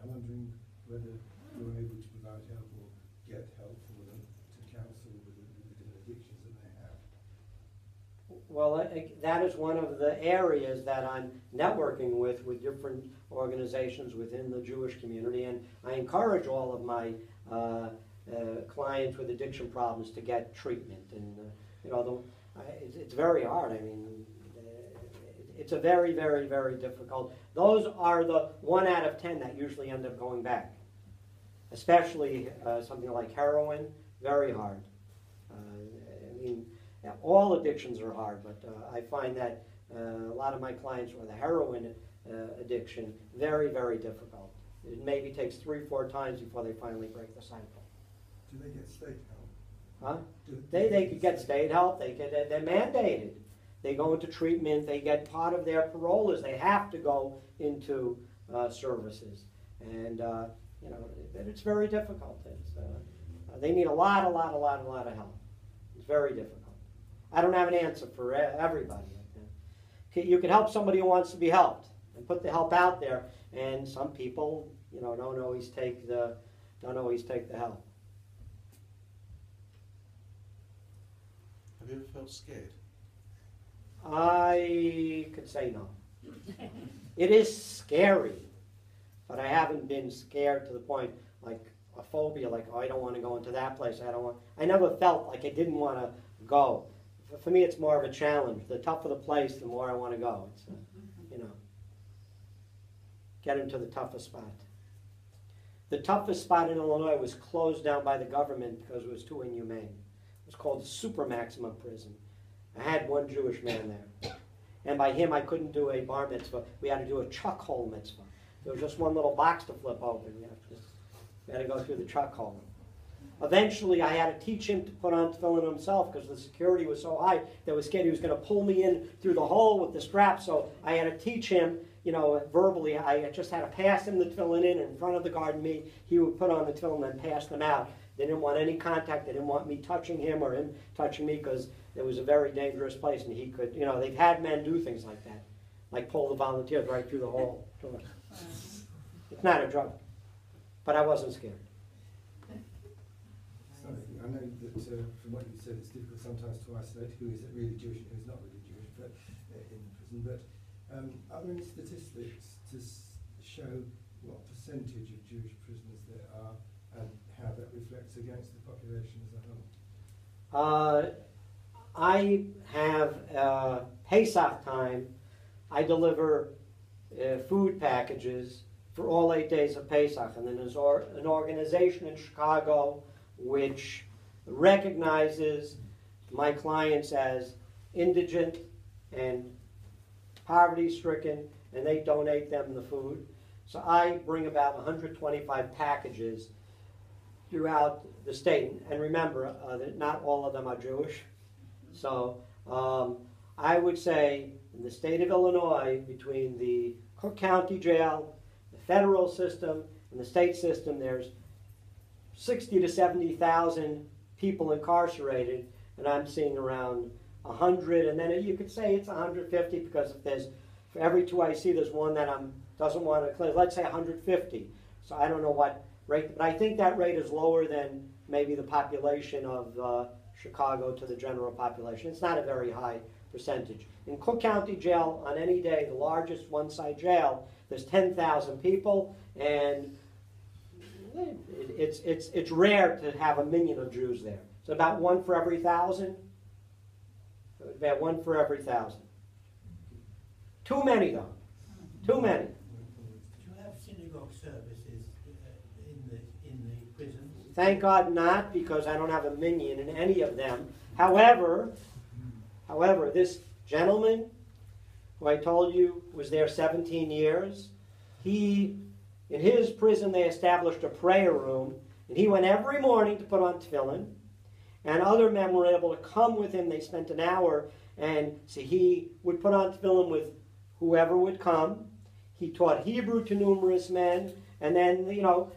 I'm wondering whether you're able to provide help or get help for them to counsel with the addictions that they have. Well, that is one of the areas that I'm networking with different organizations within the Jewish community, and I encourage all of my clients with addiction problems to get treatment. And it's very hard. I mean, it's a very, very, very difficult. Those are the 1 out of 10 that usually end up going back, especially something like heroin. Very hard. All addictions are hard, but I find that A lot of my clients with a heroin addiction, very, very difficult. It maybe takes 3-4 times before they finally break the cycle. Do they get state help? Huh? Do They could get state help. They're mandated. They go into treatment. They get part of their parole is they have to go into services, and you know, it's very difficult. They need a lot of help. It's very difficult. I don't have an answer for everybody. You can help somebody who wants to be helped and put the help out there, and some people, you know, don't always take the help. Have you ever felt scared? I could say no. It is scary, but I haven't been scared to the point like a phobia, like, oh, I don't want to go into that place. I never felt like I didn't want to go. For me, it's more of a challenge. The tougher the place, the more I want to go. It's, you know, get into the toughest spot. The toughest spot in Illinois was closed down by the government because it was too inhumane. It was called the super maximum prison. I had one Jewish man there. And by him, I couldn't do a bar mitzvah. We had to do a chuck hole mitzvah. There was just one little box to flip open. We had to go through the chuck hole. Eventually, I had to teach him to put on tefillin himself because the security was so high that I was scared he was going to pull me in through the hole with the strap. So I had to teach him, you know, verbally. I just had to pass him the tefillin in front of the garden meat. He would put on the tefillin and pass them out. They didn't want any contact. They didn't want me touching him or him touching me because it was a very dangerous place, and he could, you know, they've had men do things like that, like pull the volunteers right through the hole. It's not a drug, but I wasn't scared. Sorry, I know that from what you said, it's difficult sometimes to isolate who is really Jewish and who is not really Jewish, but in prison. But are there any statistics to show what percentage of Jewish prisoners there are and how that reflects against the population as a whole? I have Pesach time. I deliver food packages for all 8 days of Pesach, and then there's an organization in Chicago which recognizes my clients as indigent and poverty-stricken, and they donate them the food. So I bring about 125 packages throughout the state. And remember, that not all of them are Jewish. So I would say in the state of Illinois, between the Cook County Jail, the federal system, and the state system, there's 60 to 70,000 people incarcerated, and I'm seeing around 100, and then you could say it's 150 because if there's, for every 2 I see, there's one that doesn't want to clear. Let's say 150. So I don't know what rate, but I think that rate is lower than maybe the population of Chicago to the general population. It's not a very high percentage. In Cook County Jail, on any day, the largest one-side jail, there's 10,000 people, and it's rare to have 1 million of Jews there. It's about 1 for every 1,000. About 1 for every 1,000. Too many, though. Too many. Do you have synagogue services in the prisons? Thank God not, because I don't have 1 million in any of them. However, this gentleman, who I told you was there 17 years, in his prison they established a prayer room, and he went every morning to put on tefillin, and other men were able to come with him. They spent an hour, and so he would put on tefillin with whoever would come. He taught Hebrew to numerous men, and then, you know,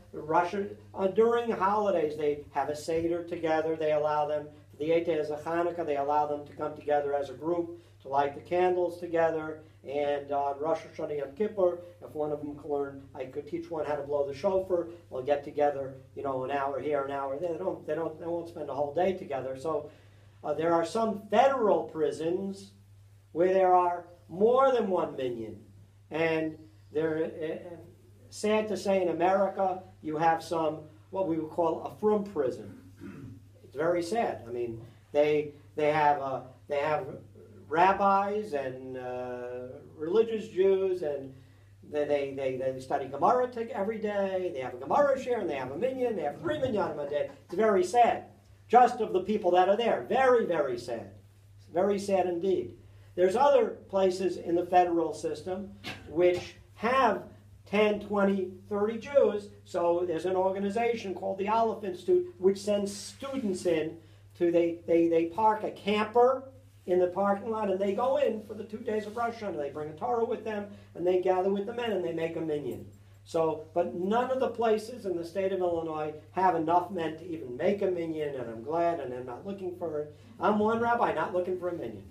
during holidays, they have a Seder together. They allow them, for the 8 days of Hanukkah, they allow them to come together as a group to light the candles together. And on Rosh Hashanah Yom Kippur, if one of them could learn, I could teach one how to blow the shofar. We'll get together, you know, an hour here, an hour there. They won't spend a whole day together. So there are some federal prisons where there are more than 1 million, and they're sad to say, in America, you have some, what we would call a frum prison. It's very sad. I mean, they have rabbis and religious Jews, and they study Gemara every day. They have a Gemara share, and they have 1 million. They have 3 million a day. It's very sad, just of the people that are there. Very, very sad. Very sad indeed. There's other places in the federal system which have 10, 20, 30 Jews. So there's an organization called the Aleph Institute which sends students in to, they park a camper in the parking lot and they go in for the 2 days of Rosh Hashanah. They bring a Torah with them and they gather with the men and they make a minyan. So, but none of the places in the state of Illinois have enough men to even make a minyan, and I'm glad, and I'm not looking for it. I'm one rabbi not looking for a minyan.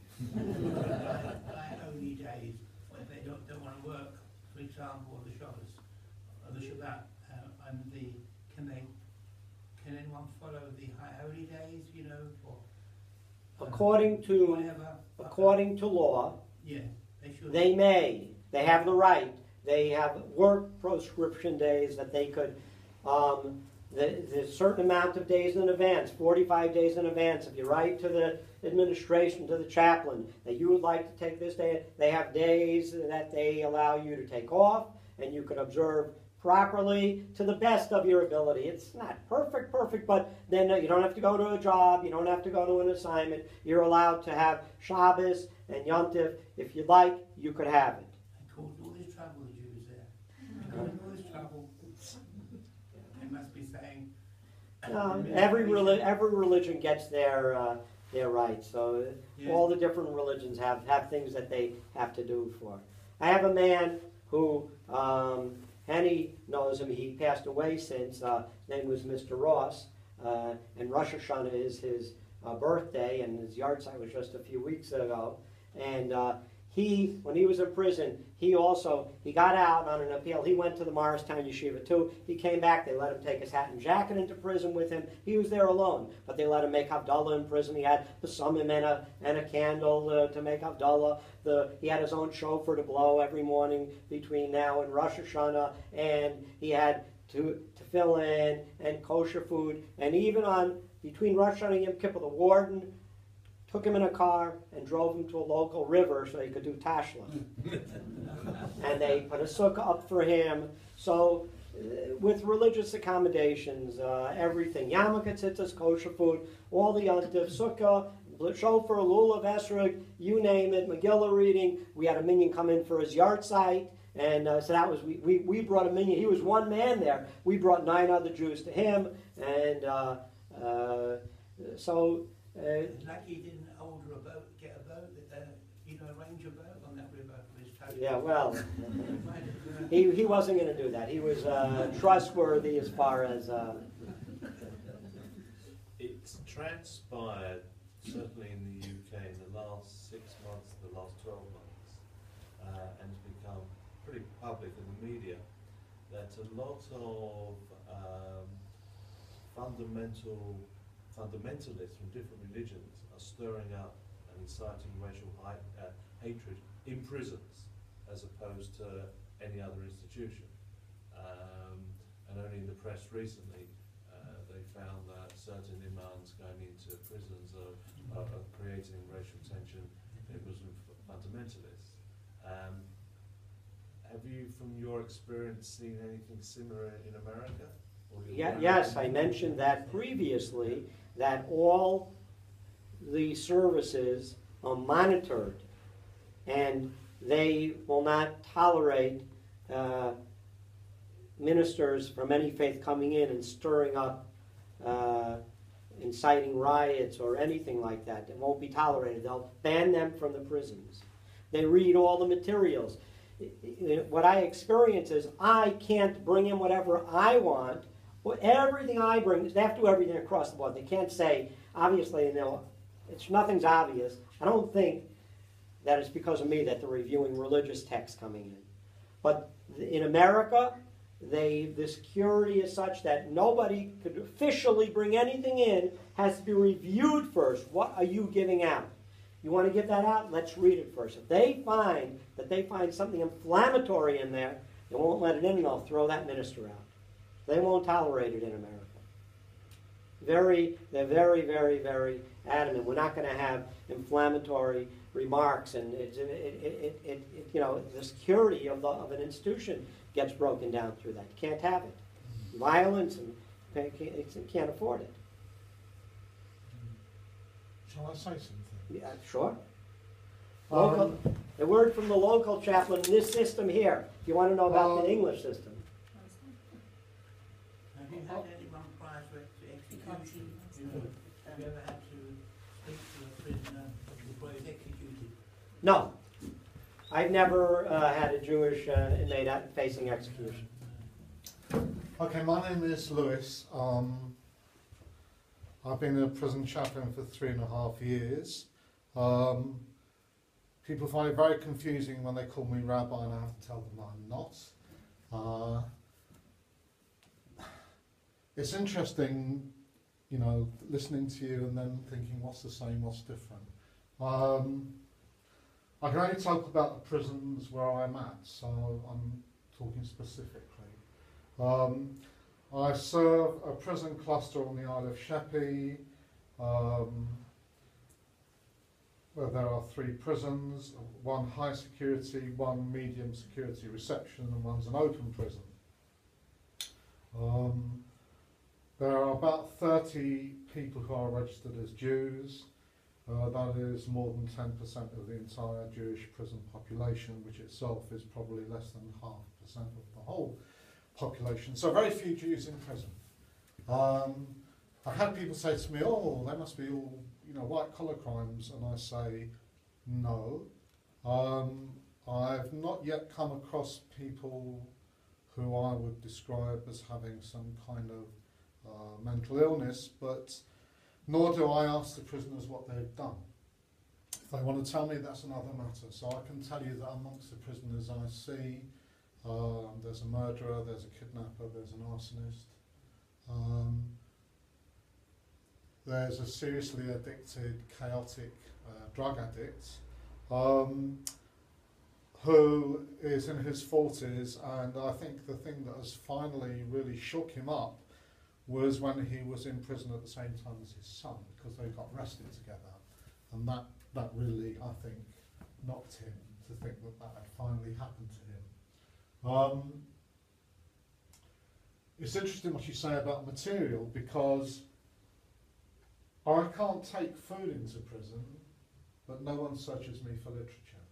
Holy days when they don't want to work, for example, the Shabbos or the Shabbat, can anyone follow the holy days? You know, for According to whatever. according to law, Yeah, they should. they may. They have the right. They have work proscription days that they could. There's a certain amount of days in advance, 45 days in advance. If you write to the administration, to the chaplain, that you would like to take this day, they have days that they allow you to take off, and you can observe properly to the best of your ability. It's not perfect, but then you don't have to go to a job, you don't have to go to an assignment. You're allowed to have Shabbos and Yom Tov. If you'd like, you could have it. They caused all this trouble, the Jews there. They caused all this trouble. They must be saying. Every religion gets their rights. So Yeah. all the different religions have things that they have to do for. I have a man who, Henny knows him. He passed away since. His name was Mr. Ross, and Rosh Hashanah is his birthday, and his yard site was just a few weeks ago. And when he was in prison, he got out on an appeal. He went to the Morristown Yeshiva too. He came back. They let him take his hat and jacket into prison with him. He was there alone, but they let him make Havdalah in prison. He had the summum and a candle to make Havdalah. He had his own shofar to blow every morning between now and Rosh Hashanah, and he had to fill in and kosher food. And even between Rosh Hashanah and Yom Kippur, the warden took him in a car and drove him to a local river so he could do tashla. And they put a sukkah up for him. So with religious accommodations, everything, yarmulke, tzitzis, kosher food, all the yontif, sukkah, shofar, lulav, esrog, you name it, Megillah reading. We had a minyan come in for his yard site. And so that was, we brought a minyan. He was one man there. We brought 9 other Jews to him. And Lucky he didn't get a boat, arrange a boat on that river for his touch. yeah, well, he wasn't going to do that. He was trustworthy as far as... It's transpired, certainly in the UK, in the last 6 months, the last 12 months, and it's become pretty public in the media, that a lot of fundamentalists from different religions are stirring up and inciting racial hatred in prisons as opposed to any other institution. And only in the press recently they found that certain imams going into prisons are creating racial tension in Muslim fundamentalists. Have you, from your experience, seen anything similar in America? Yes, I mentioned that previously, that all the services are monitored, and they will not tolerate ministers from any faith coming in and stirring up, inciting riots or anything like that. It won't be tolerated. They'll ban them from the prisons. They read all the materials. What I experience is I can't bring in whatever I want. Everything I bring, they have to do everything across the board. They can't say, obviously, nothing's obvious. I don't think that it's because of me that they're reviewing religious texts coming in. But in America, the security is such that nobody could officially bring anything in. Has to be reviewed first. What are you giving out? You want to give that out? Let's read it first. If they find something inflammatory in there, they won't let it in, and they'll throw that minister out. They won't tolerate it in America. They're very, very, very adamant. We're not going to have inflammatory remarks, and the security of an institution gets broken down through that. You can't have it. Violence, and can't afford it. Shall I say something? Yeah, sure. Local, the word from the local chaplain in this system here. If you want to know about the English system. Have you had anyone prior to execution? You know, have you ever had to speak to a prisoner before he's executed? No. I've never had a Jewish inmate facing execution. Okay, my name is Lewis. I've been a prison chaplain for 3.5 years. People find it very confusing when they call me rabbi and I have to tell them I'm not. It's interesting, you know, listening to you and then thinking what's the same, what's different. I can only talk about the prisons where I'm at, so I'm talking specifically. I serve a prison cluster on the Isle of Sheppey, where there are 3 prisons, one high security, one medium security reception, and one's an open prison. There are about 30 people who are registered as Jews. That is more than 10% of the entire Jewish prison population, which itself is probably less than 0.5% of the whole population. So very few Jews in prison. I've had people say to me, oh, they must be all, you know, white-collar crimes, and I say, no. I've not yet come across people who I would describe as having some kind of mental illness, but nor do I ask the prisoners what they've done. If they want to tell me, that's another matter. So I can tell you that amongst the prisoners I see, there's a murderer, there's a kidnapper, there's an arsonist. There's a seriously addicted, chaotic drug addict who is in his 40s, and I think the thing that has finally really shook him up was when he was in prison at the same time as his son, because they got arrested together, and that really, I think, knocked him to think that that had finally happened to him. It's interesting what you say about material, because I can't take food into prison, but no one searches me for literature.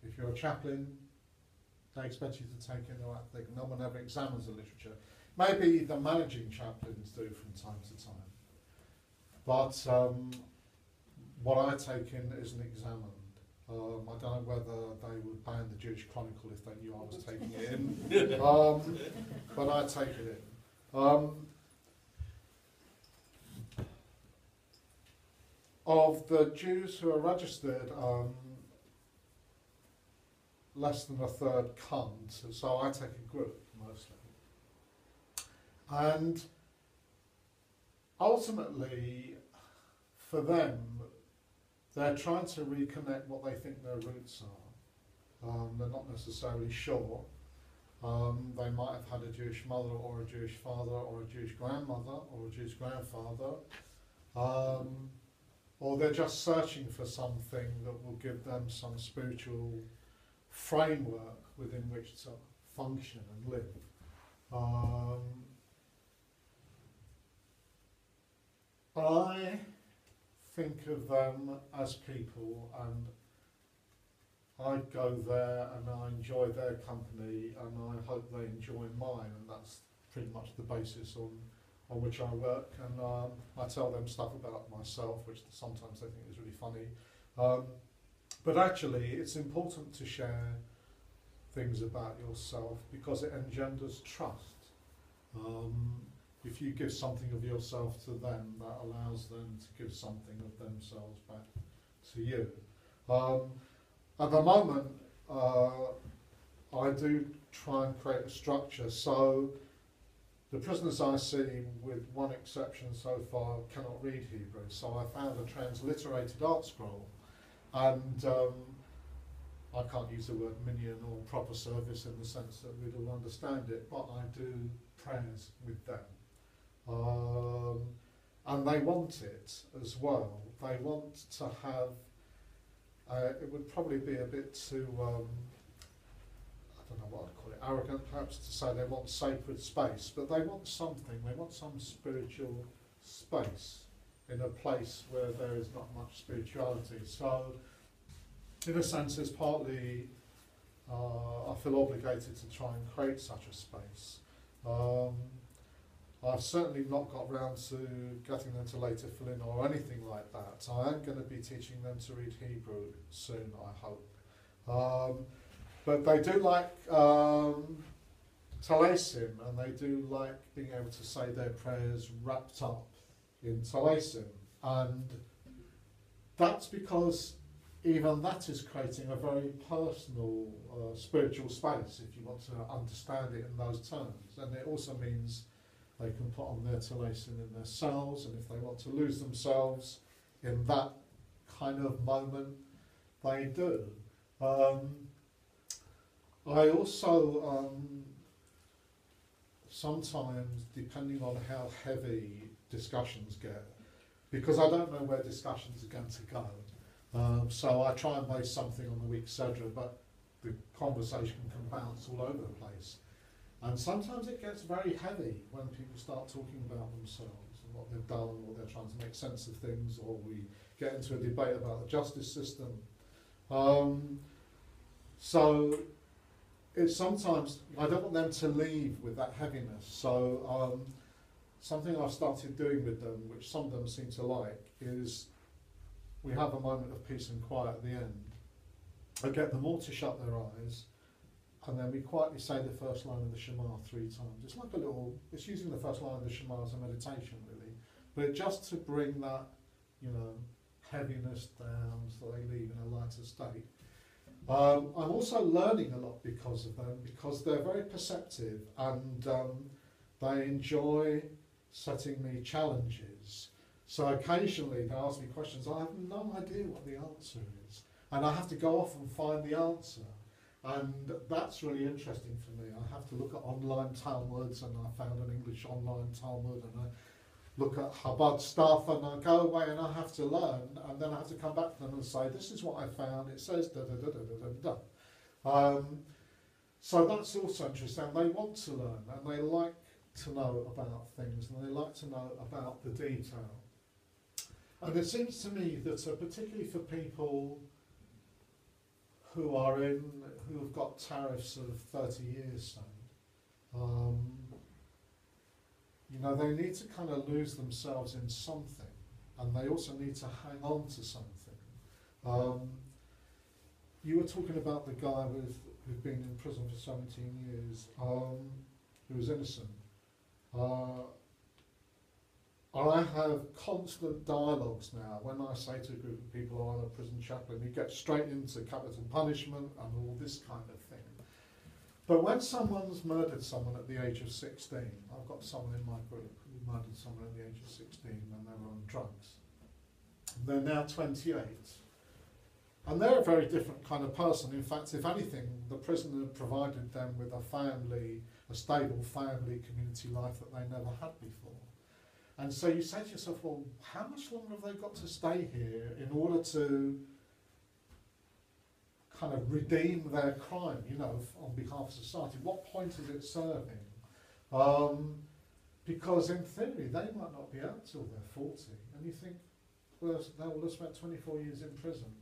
If you're a chaplain, they expect you to take in the right thing. No one ever examines the literature. Maybe the managing chaplains do from time to time. But what I take in isn't examined. I don't know whether they would ban the Jewish Chronicle if they knew I was taking it in. But I take it in. Of the Jews who are registered, less than a third come, so I take a group mostly. And ultimately, for them, they're trying to reconnect what they think their roots are. They're not necessarily sure. They might have had a Jewish mother or a Jewish father or a Jewish grandmother or a Jewish grandfather. Or they're just searching for something that will give them some spiritual framework within which to function and live. I think of them as people, and I go there and I enjoy their company, and I hope they enjoy mine, and that's pretty much the basis on which I work. And I tell them stuff about myself, which sometimes they think is really funny. But actually, it's important to share things about yourself because it engenders trust. If you give something of yourself to them, that allows them to give something of themselves back to you. At the moment, I do try and create a structure. So the prisoners I see, with one exception so far, cannot read Hebrew. So I found a transliterated art scroll. And I can't use the word minyan or proper service in the sense that we'd all understand it, but I do prayers with them. And they want it as well. They want to have, it would probably be a bit too, I don't know what I'd call it, arrogant perhaps to say they want sacred space, but they want something, they want some spiritual space in a place where there is not much spirituality. So in a sense, it's partly I feel obligated to try and create such a space. I've certainly not got round to getting them to later fill in or anything like that. I am going to be teaching them to read Hebrew soon, I hope. But they do like Talasim, and they do like being able to say their prayers wrapped up in Talasim. And that's because even that is creating a very personal spiritual space, if you want to understand it in those terms. And it also means they can put on their Talasim in their cells, and if they want to lose themselves in that kind of moment, they do. I also sometimes, depending on how heavy discussions get, because I don't know where discussions are going to go, so I try and base something on the week's Sedra, but the conversation can bounce all over the place. And sometimes it gets very heavy when people start talking about themselves and what they've done, or they're trying to make sense of things, or we get into a debate about the justice system. So it's sometimes, I don't want them to leave with that heaviness. So something I've started doing with them, which some of them seem to like, is we have a moment of peace and quiet at the end. I get them all to shut their eyes, and then we quietly say the first line of the Shema 3 times. It's like a little, it's using the first line of the Shema as a meditation really, but just to bring that, heaviness down so they leave in a lighter state. I'm also learning a lot because of them, because they're very perceptive, and they enjoy setting me challenges. So occasionally they ask me questions, I have no idea what the answer is, and I have to go off and find the answer. And that's really interesting for me. I have to look at online Talmuds, and I found an English online Talmud, and I look at Chabad stuff, and I go away and I have to learn, and then I have to come back to them and say, this is what I found, it says da da da da da da da. So that's also interesting. They want to learn, and they like to know about things, and they like to know about the detail. And it seems to me that particularly for people who have got tariffs of 30 years, say, they need to kind of lose themselves in something, and they also need to hang on to something. You were talking about the guy who'd been in prison for 17 years, who was innocent. I have constant dialogues now. When I say to a group of people, I'm a prison chaplain, you get straight into capital punishment and all this kind of thing. But when someone's murdered someone at the age of 16, I've got someone in my group who murdered someone at the age of 16 when they were on drugs. They're now 28. And they're a very different kind of person. In fact, if anything, the prisoner provided them with a stable family, community life that they never had before. And so you say to yourself, well, how much longer have they got to stay here in order to kind of redeem their crime, on behalf of society? What point is it serving? Because in theory, they might not be out till they're 40. And you think, well, they will have spent 24 years in prison.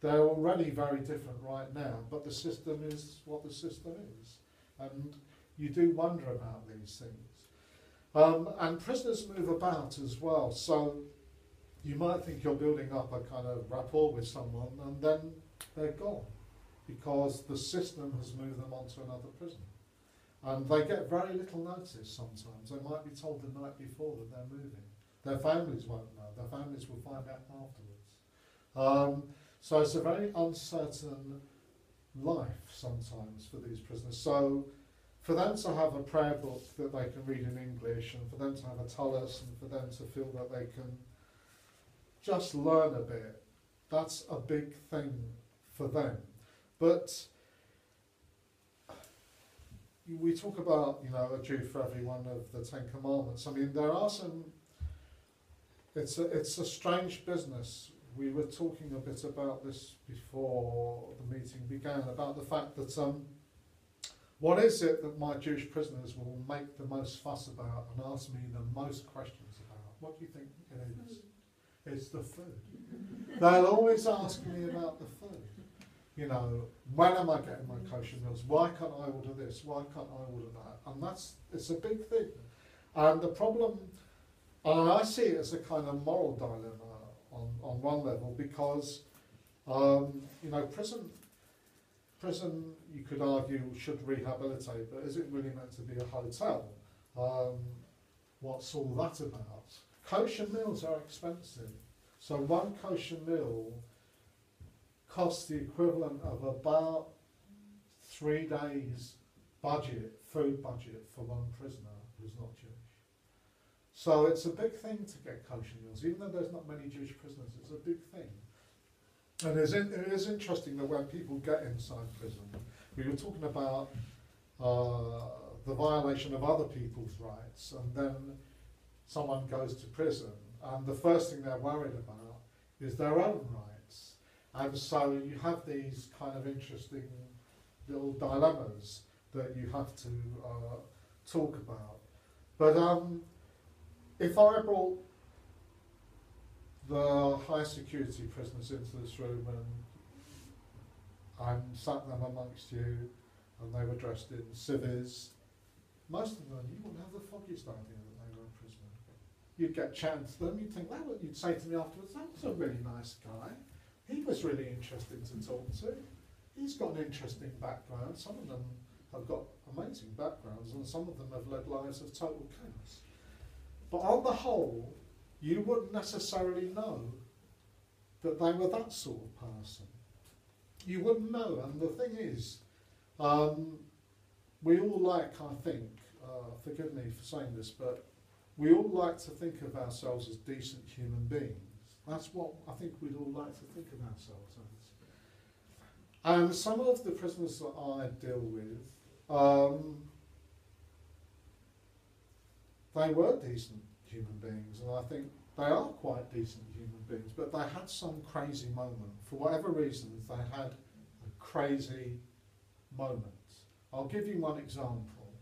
They're already very different right now, but the system is what the system is. And you do wonder about these things. And prisoners move about as well, so you might think you're building up a kind of rapport with someone, and then they're gone, because the system has moved them on to another prison. And they get very little notice sometimes. They might be told the night before that they're moving. Their families won't know. Their families will find out afterwards. So it's a very uncertain life sometimes for these prisoners. So for them to have a prayer book that they can read in English, and for them to have a tallis, and for them to feel that they can just learn a bit, that's a big thing for them. But we talk about, a Jew for every one of the 10 Commandments. I mean, there are some, it's a strange business. We were talking a bit about this before the meeting began, about the fact that what is it that my Jewish prisoners will make the most fuss about and ask me the most questions about? What do you think it is? It's the food. They'll always ask me about the food. You know, when am I getting my kosher meals? Why can't I order this? Why can't I order that? And it's a big thing. And the problem, and I see it as a kind of moral dilemma on one level, because, you know, prison, you could argue, should rehabilitate, but is it really meant to be a hotel? What's all that about? Kosher meals are expensive. So one kosher meal costs the equivalent of about 3 days' food budget for one prisoner who's not Jewish. So it's a big thing to get kosher meals, even though there's not many Jewish prisoners. It's a big thing. And it is interesting that when people get inside prison, we were talking about the violation of other people's rights, and then someone goes to prison, and the first thing they're worried about is their own rights. And so you have these kind of interesting little dilemmas that you have to talk about. But if I brought the high security prisoners into this room and sat them amongst you, and they were dressed in civvies, most of them, you wouldn't have the foggiest idea that they were a prisoner. You'd get chatting to them, you'd think, well, you'd say to me afterwards, that was a really nice guy. He was really interesting to talk to. He's got an interesting background. Some of them have got amazing backgrounds, and some of them have led lives of total chaos. But on the whole, you wouldn't necessarily know that they were that sort of person. You wouldn't know, and the thing is, we all like, I think, forgive me for saying this, but we all like to think of ourselves as decent human beings. That's what I think we'd all like to think of ourselves as. And some of the prisoners that I deal with, they were decent human beings, and I think they are quite decent human beings, but they had some crazy moment. For whatever reasons, they had a crazy moment. I'll give you one example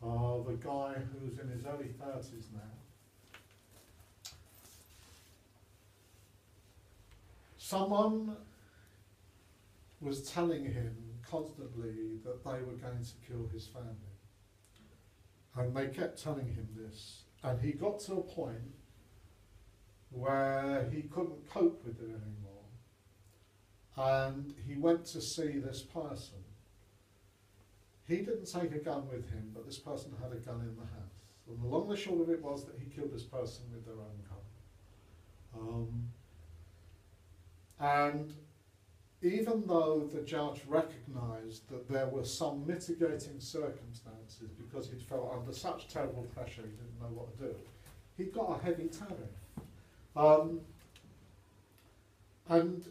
of a guy who's in his early 30s now. Someone was telling him constantly that they were going to kill his family. And they kept telling him this. And he got to a point where he couldn't cope with it anymore. And he went to see this person. He didn't take a gun with him, but this person had a gun in the house. And the long and the short of it was that he killed this person with their own gun. And even though the judge recognised that there were some mitigating circumstances because he'd felt under such terrible pressure he didn't know what to do, he got a heavy tariff. And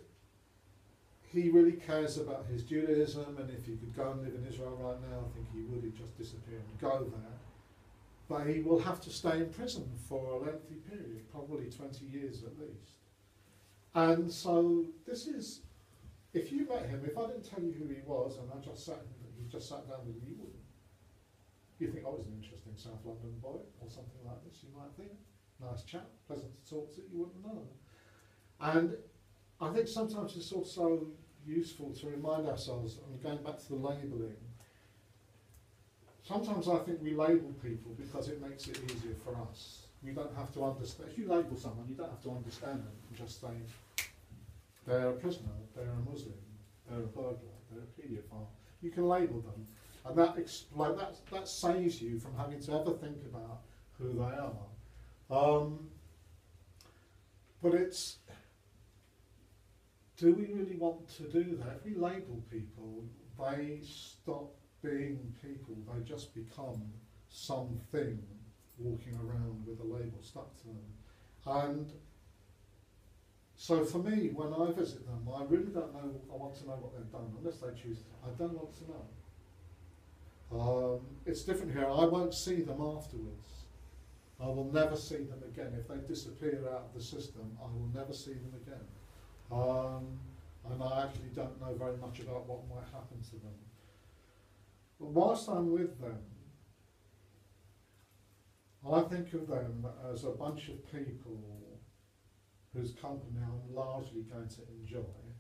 he really cares about his Judaism, and if he could go and live in Israel right now, I think he would. He'd just disappear and go there. But he will have to stay in prison for a lengthy period, probably 20 years at least. And so this is, if you met him, if I didn't tell you who he was and he just sat down with you, you wouldn't. You think, oh, he's an interesting South London boy or something like this, you might think. Nice chap, pleasant to talk to, you wouldn't know. And I think sometimes it's also useful to remind ourselves, and going back to the labelling, sometimes I think we label people because it makes it easier for us. We don't have to understand. If you label someone, you don't have to understand them. You just say, they're a prisoner, they're a Muslim, they're a burglar, they're a paedophile. You can label them, and that saves you from having to ever think about who they are. But it's, do we really want to do that? If we label people, they stop being people, they just become something walking around with a label stuck to them. And so for me, when I visit them, I really don't know, I want to know what they've done, unless they choose to. I don't want to know. It's different here, I won't see them afterwards. I will never see them again. If they disappear out of the system, I will never see them again. And I actually don't know very much about what might happen to them. But whilst I'm with them, I think of them as a bunch of people whose company I'm largely going to enjoy,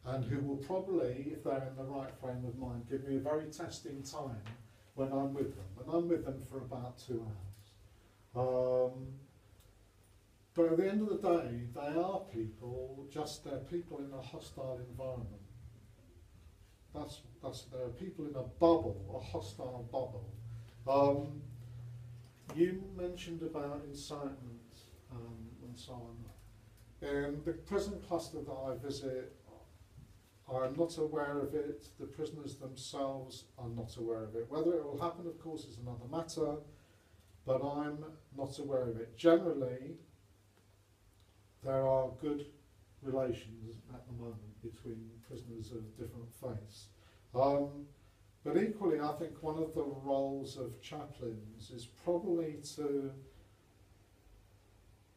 and who will probably, if they're in the right frame of mind, give me a very testing time when I'm with them. And I'm with them for about 2 hours. But at the end of the day, they are people, just they're people in a hostile environment. There are people in a bubble, a hostile bubble. You mentioned about incitement and so on. In the prison cluster that I visit, I'm not aware of it. The prisoners themselves are not aware of it. Whether it will happen, of course, is another matter, but I'm not aware of it. Generally, there are good relations at the moment between prisoners of different faiths. But equally, I think one of the roles of chaplains is probably to,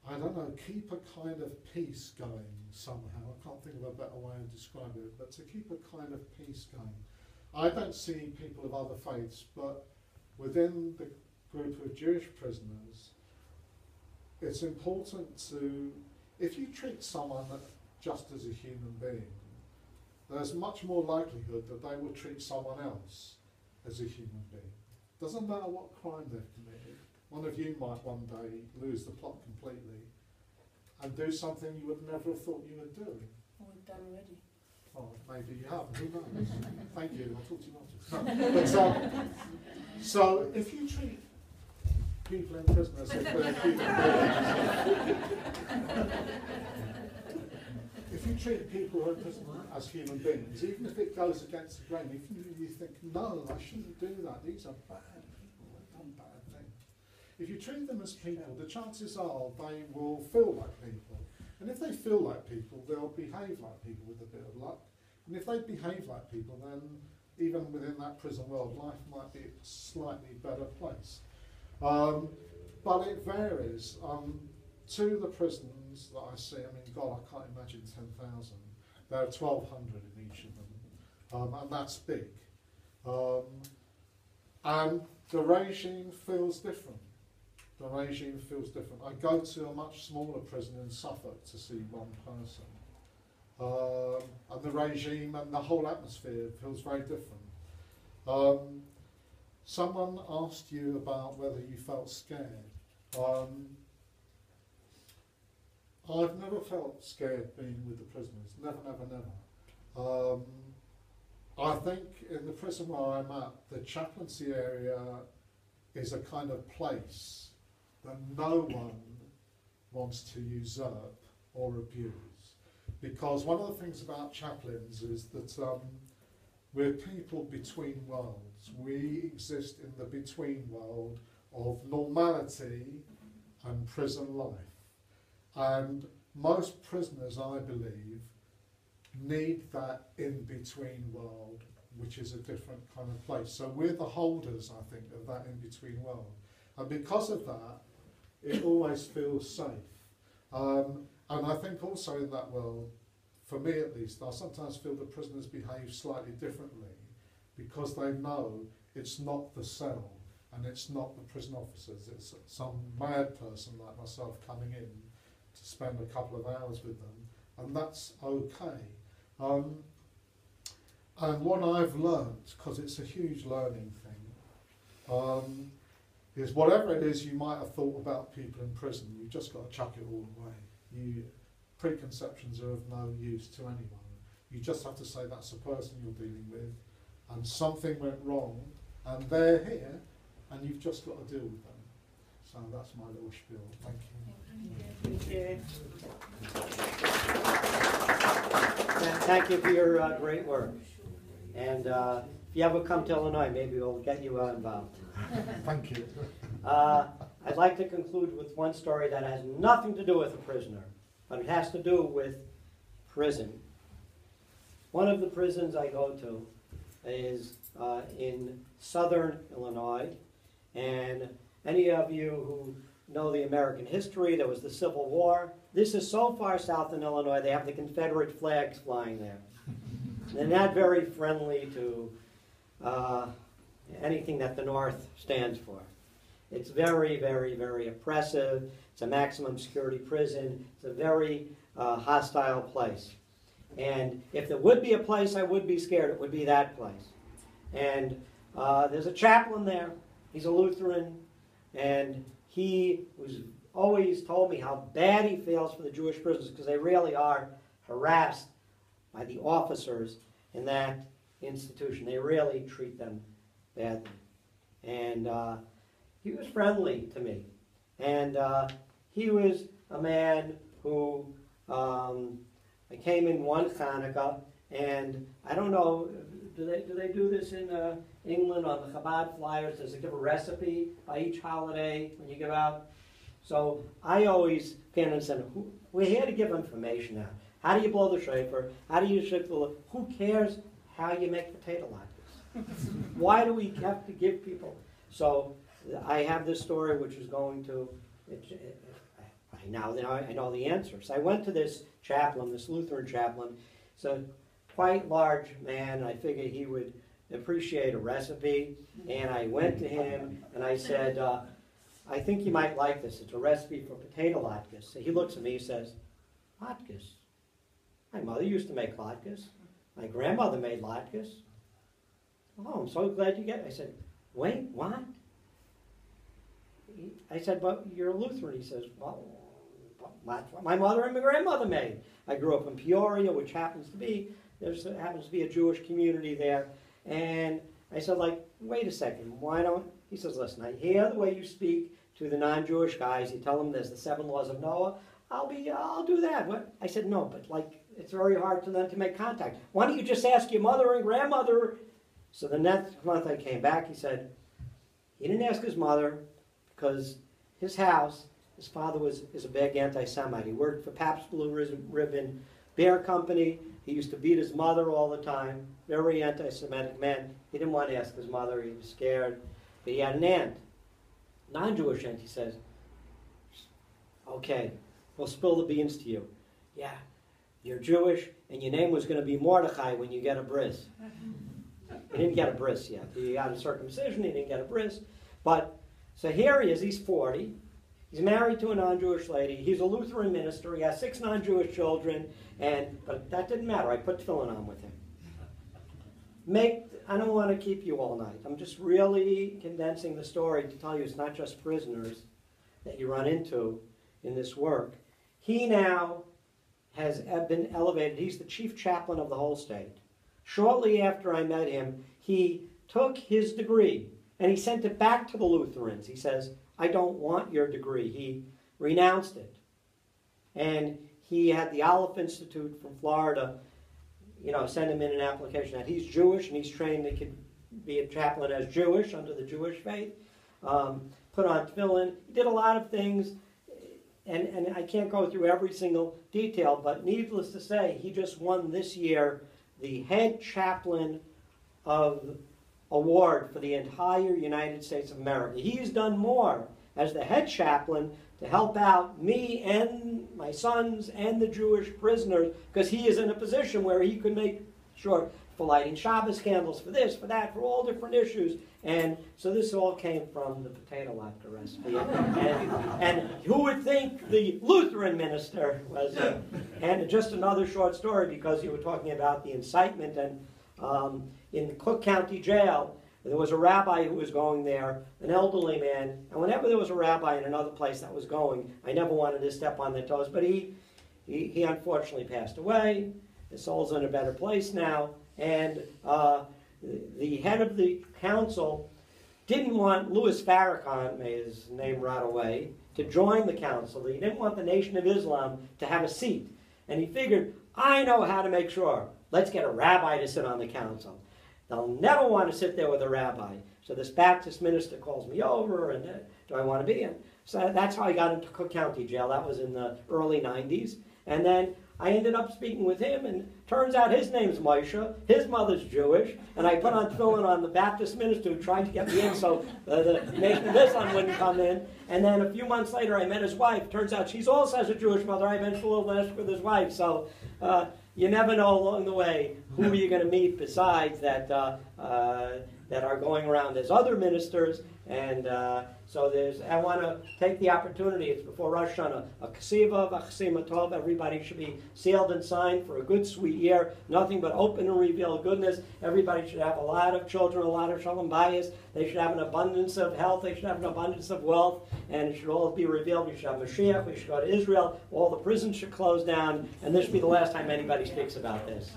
I don't know, keep a kind of peace going somehow. I can't think of a better way of describing it, but to keep a kind of peace going. I don't see people of other faiths, but within the group of Jewish prisoners, it's important to, if you treat someone just as a human being, there's much more likelihood that they will treat someone else as a human being. Doesn't matter what crime they've committed. One of you might one day lose the plot completely and do something you would never have thought you would do. Well, we've done already. Oh, maybe you haven't, who knows? Thank you, I'll talk to you after. But, so if you treat people in prison as if they're human beings, if you treat people in prison as human beings, even if it goes against the grain, if you think, no, I shouldn't do that, these are bad people, they've done bad things. If you treat them as people, the chances are they will feel like people. And if they feel like people, they'll behave like people with a bit of luck. And if they behave like people, then even within that prison world, life might be a slightly better place. But it varies. To the prisons that I see, I mean, God, I can't imagine 10,000. There are 1,200 in each of them, and that's big. And the regime feels different. The regime feels different. I go to a much smaller prison in Suffolk to see one person. And the regime and the whole atmosphere feels very different. Someone asked you about whether you felt scared. I've never felt scared being with the prisoners. Never, never, never. I think in the prison where I'm at, the chaplaincy area is a kind of place that no one wants to usurp or abuse. Because one of the things about chaplains is that we're people between worlds. We exist in the between world of normality and prison life. And most prisoners, I believe, need that in-between world, which is a different kind of place. So we're the holders, I think, of that in-between world. And because of that, it always feels safe. And I think also in that world, for me at least, I sometimes feel the prisoners behave slightly differently because they know it's not the cell and it's not the prison officers, it's some mad person like myself coming in to spend a couple of hours with them, and that's okay. And what I've learnt, because it's a huge learning thing, is whatever it is you might have thought about people in prison, you've just got to chuck it all away. Preconceptions are of no use to anyone. You just have to say that's the person you're dealing with, and something went wrong, and they're here, and you've just got to deal with them. So that's my little spiel. Thank you. Thank you. Thank you for your great work. And if you ever come to Illinois, maybe we'll get you involved. Thank you. I'd like to conclude with one story that has nothing to do with a prisoner, but it has to do with prison. One of the prisons I go to is in southern Illinois, and any of you who know the American history, there was the Civil War. This is so far south in Illinois, they have the Confederate flags flying there. They're not very friendly to anything that the North stands for. It's very, very, very oppressive. It's a maximum security prison. It's a very hostile place. And if there would be a place I would be scared, it would be that place. And there's a chaplain there. He's a Lutheran. And he was always told me how bad he feels for the Jewish prisoners because they really are harassed by the officers in that institution. They really treat them badly. And he was friendly to me. And he was a man who, I came in one Hanukkah, and I don't know, do they do this in England on the Chabad flyers? Does it give a recipe by each holiday when you give out? So I always can't understand, we're here to give information out. How do you blow the shofar? How do you shofar? Who cares how you make potato latkes? Why do we have to give people? So I have this story which is going to, I know the answers. I went to this chaplain, this Lutheran chaplain. He's a quite large man. I figured he would appreciate a recipe. And I went to him and I said, I think you might like this. It's a recipe for potato latkes. So he looks at me, he says, latkes? My mother used to make latkes. My grandmother made latkes. Oh, I'm so glad you get it. I said, wait, what? I said, but you're a Lutheran. He says, well, that's what my mother and my grandmother made. I grew up in Peoria, which happens to be a Jewish community there. And I said, like, wait a second, why don't, he says, listen, I hear the way you speak to the non-Jewish guys. You tell them there's the 7 laws of Noah. I'll do that. What? I said, no, but like, it's very hard for them to make contact. Why don't you just ask your mother and grandmother? So the next month I came back, he said, he didn't ask his mother because his house, his father is a big anti-Semite. He worked for Pabst Blue Ribbon Beer Company. He used to beat his mother all the time. Very anti-Semitic man. He didn't want to ask his mother. He was scared. But he had an aunt, non-Jewish aunt. He says, okay, we'll spill the beans to you. Yeah, you're Jewish, and your name was going to be Mordechai when you get a bris. He didn't get a bris yet. He got a circumcision. He didn't get a bris. But, so here he is. He's 40. He's married to a non-Jewish lady. He's a Lutheran minister. He has 6 non-Jewish children. But that didn't matter. I put tefillin on with him. I don't want to keep you all night. I'm just really condensing the story to tell you it's not just prisoners that you run into in this work. He now has been elevated. He's the chief chaplain of the whole state. Shortly after I met him, he took his degree and he sent it back to the Lutherans. He says, I don't want your degree. He renounced it. And he had the Aleph Institute from Florida, send him in an application that he's Jewish and he's trained he could be a chaplain as Jewish under the Jewish faith. Put on tefillin. He did a lot of things, and I can't go through every single detail, but needless to say, he just won this year the head chaplain of award for the entire United States of America. He's done more as the head chaplain to help out me and my sons and the Jewish prisoners, because he is in a position where he could make sure for lighting Shabbos candles, for this, for that, for all different issues. And so this all came from the potato latke recipe. And who would think the Lutheran minister was? And just another short story, because you were talking about the incitement. And in Cook County Jail, there was a rabbi who was going there, an elderly man. And whenever there was a rabbi in another place that was going, I never wanted to step on their toes. But he unfortunately passed away. His soul's in a better place now. And the head of the council didn't want Louis Farrakhan, may his name rot away, to join the council. He didn't want the Nation of Islam to have a seat. And he figured, I know how to make sure. Let's get a rabbi to sit on the council. They'll never want to sit there with a rabbi. So this Baptist minister calls me over, and do I want to be in? So that's how I got into Cook County Jail. That was in the early 90s. And then I ended up speaking with him, and turns out his name's Moshe, his mother's Jewish, and I put on tefillin on the Baptist minister who tried to get me in so the Nation of Islam wouldn't come in. And then a few months later I met his wife. Turns out she's also has a Jewish mother. I went full of with his wife. So you never know along the way who you're going to meet besides that that are going around. There's other ministers, and so I want to take the opportunity. It's before Rosh Hashanah. A kasiva, a chasima tov. Everybody should be sealed and signed for a good, sweet year. Nothing but open and revealed goodness. Everybody should have a lot of children, a lot of shalom bayis. They should have an abundance of health. They should have an abundance of wealth, and it should all be revealed. We should have Mashiach. We should go to Israel. All the prisons should close down, and this should be the last time anybody speaks about this.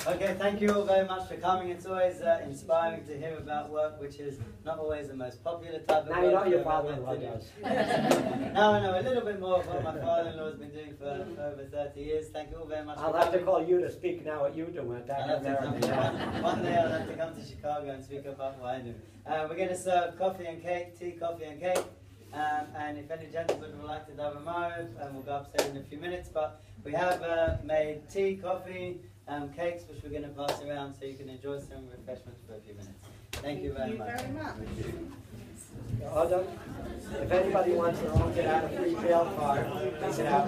Okay, thank you all very much for coming. It's always inspiring to hear about work which is not always the most popular type of work. Now you know your father-in-law does. Now I know a little bit more of what my father-in-law has been doing for over 30 years. Thank you all very much I'll for have to coming. call you to speak now what you do back in America. One day I'll have to come to Chicago and speak about what I do. We're going to serve coffee and cake, tea, coffee and cake. And if any gentlemen would like to have a marriage, we'll go upstairs in a few minutes. But we have made tea, coffee, cakes, which we're going to pass around so you can enjoy some refreshments for a few minutes. Thank you very much. If anybody wants their own get out of free jail card, take it out.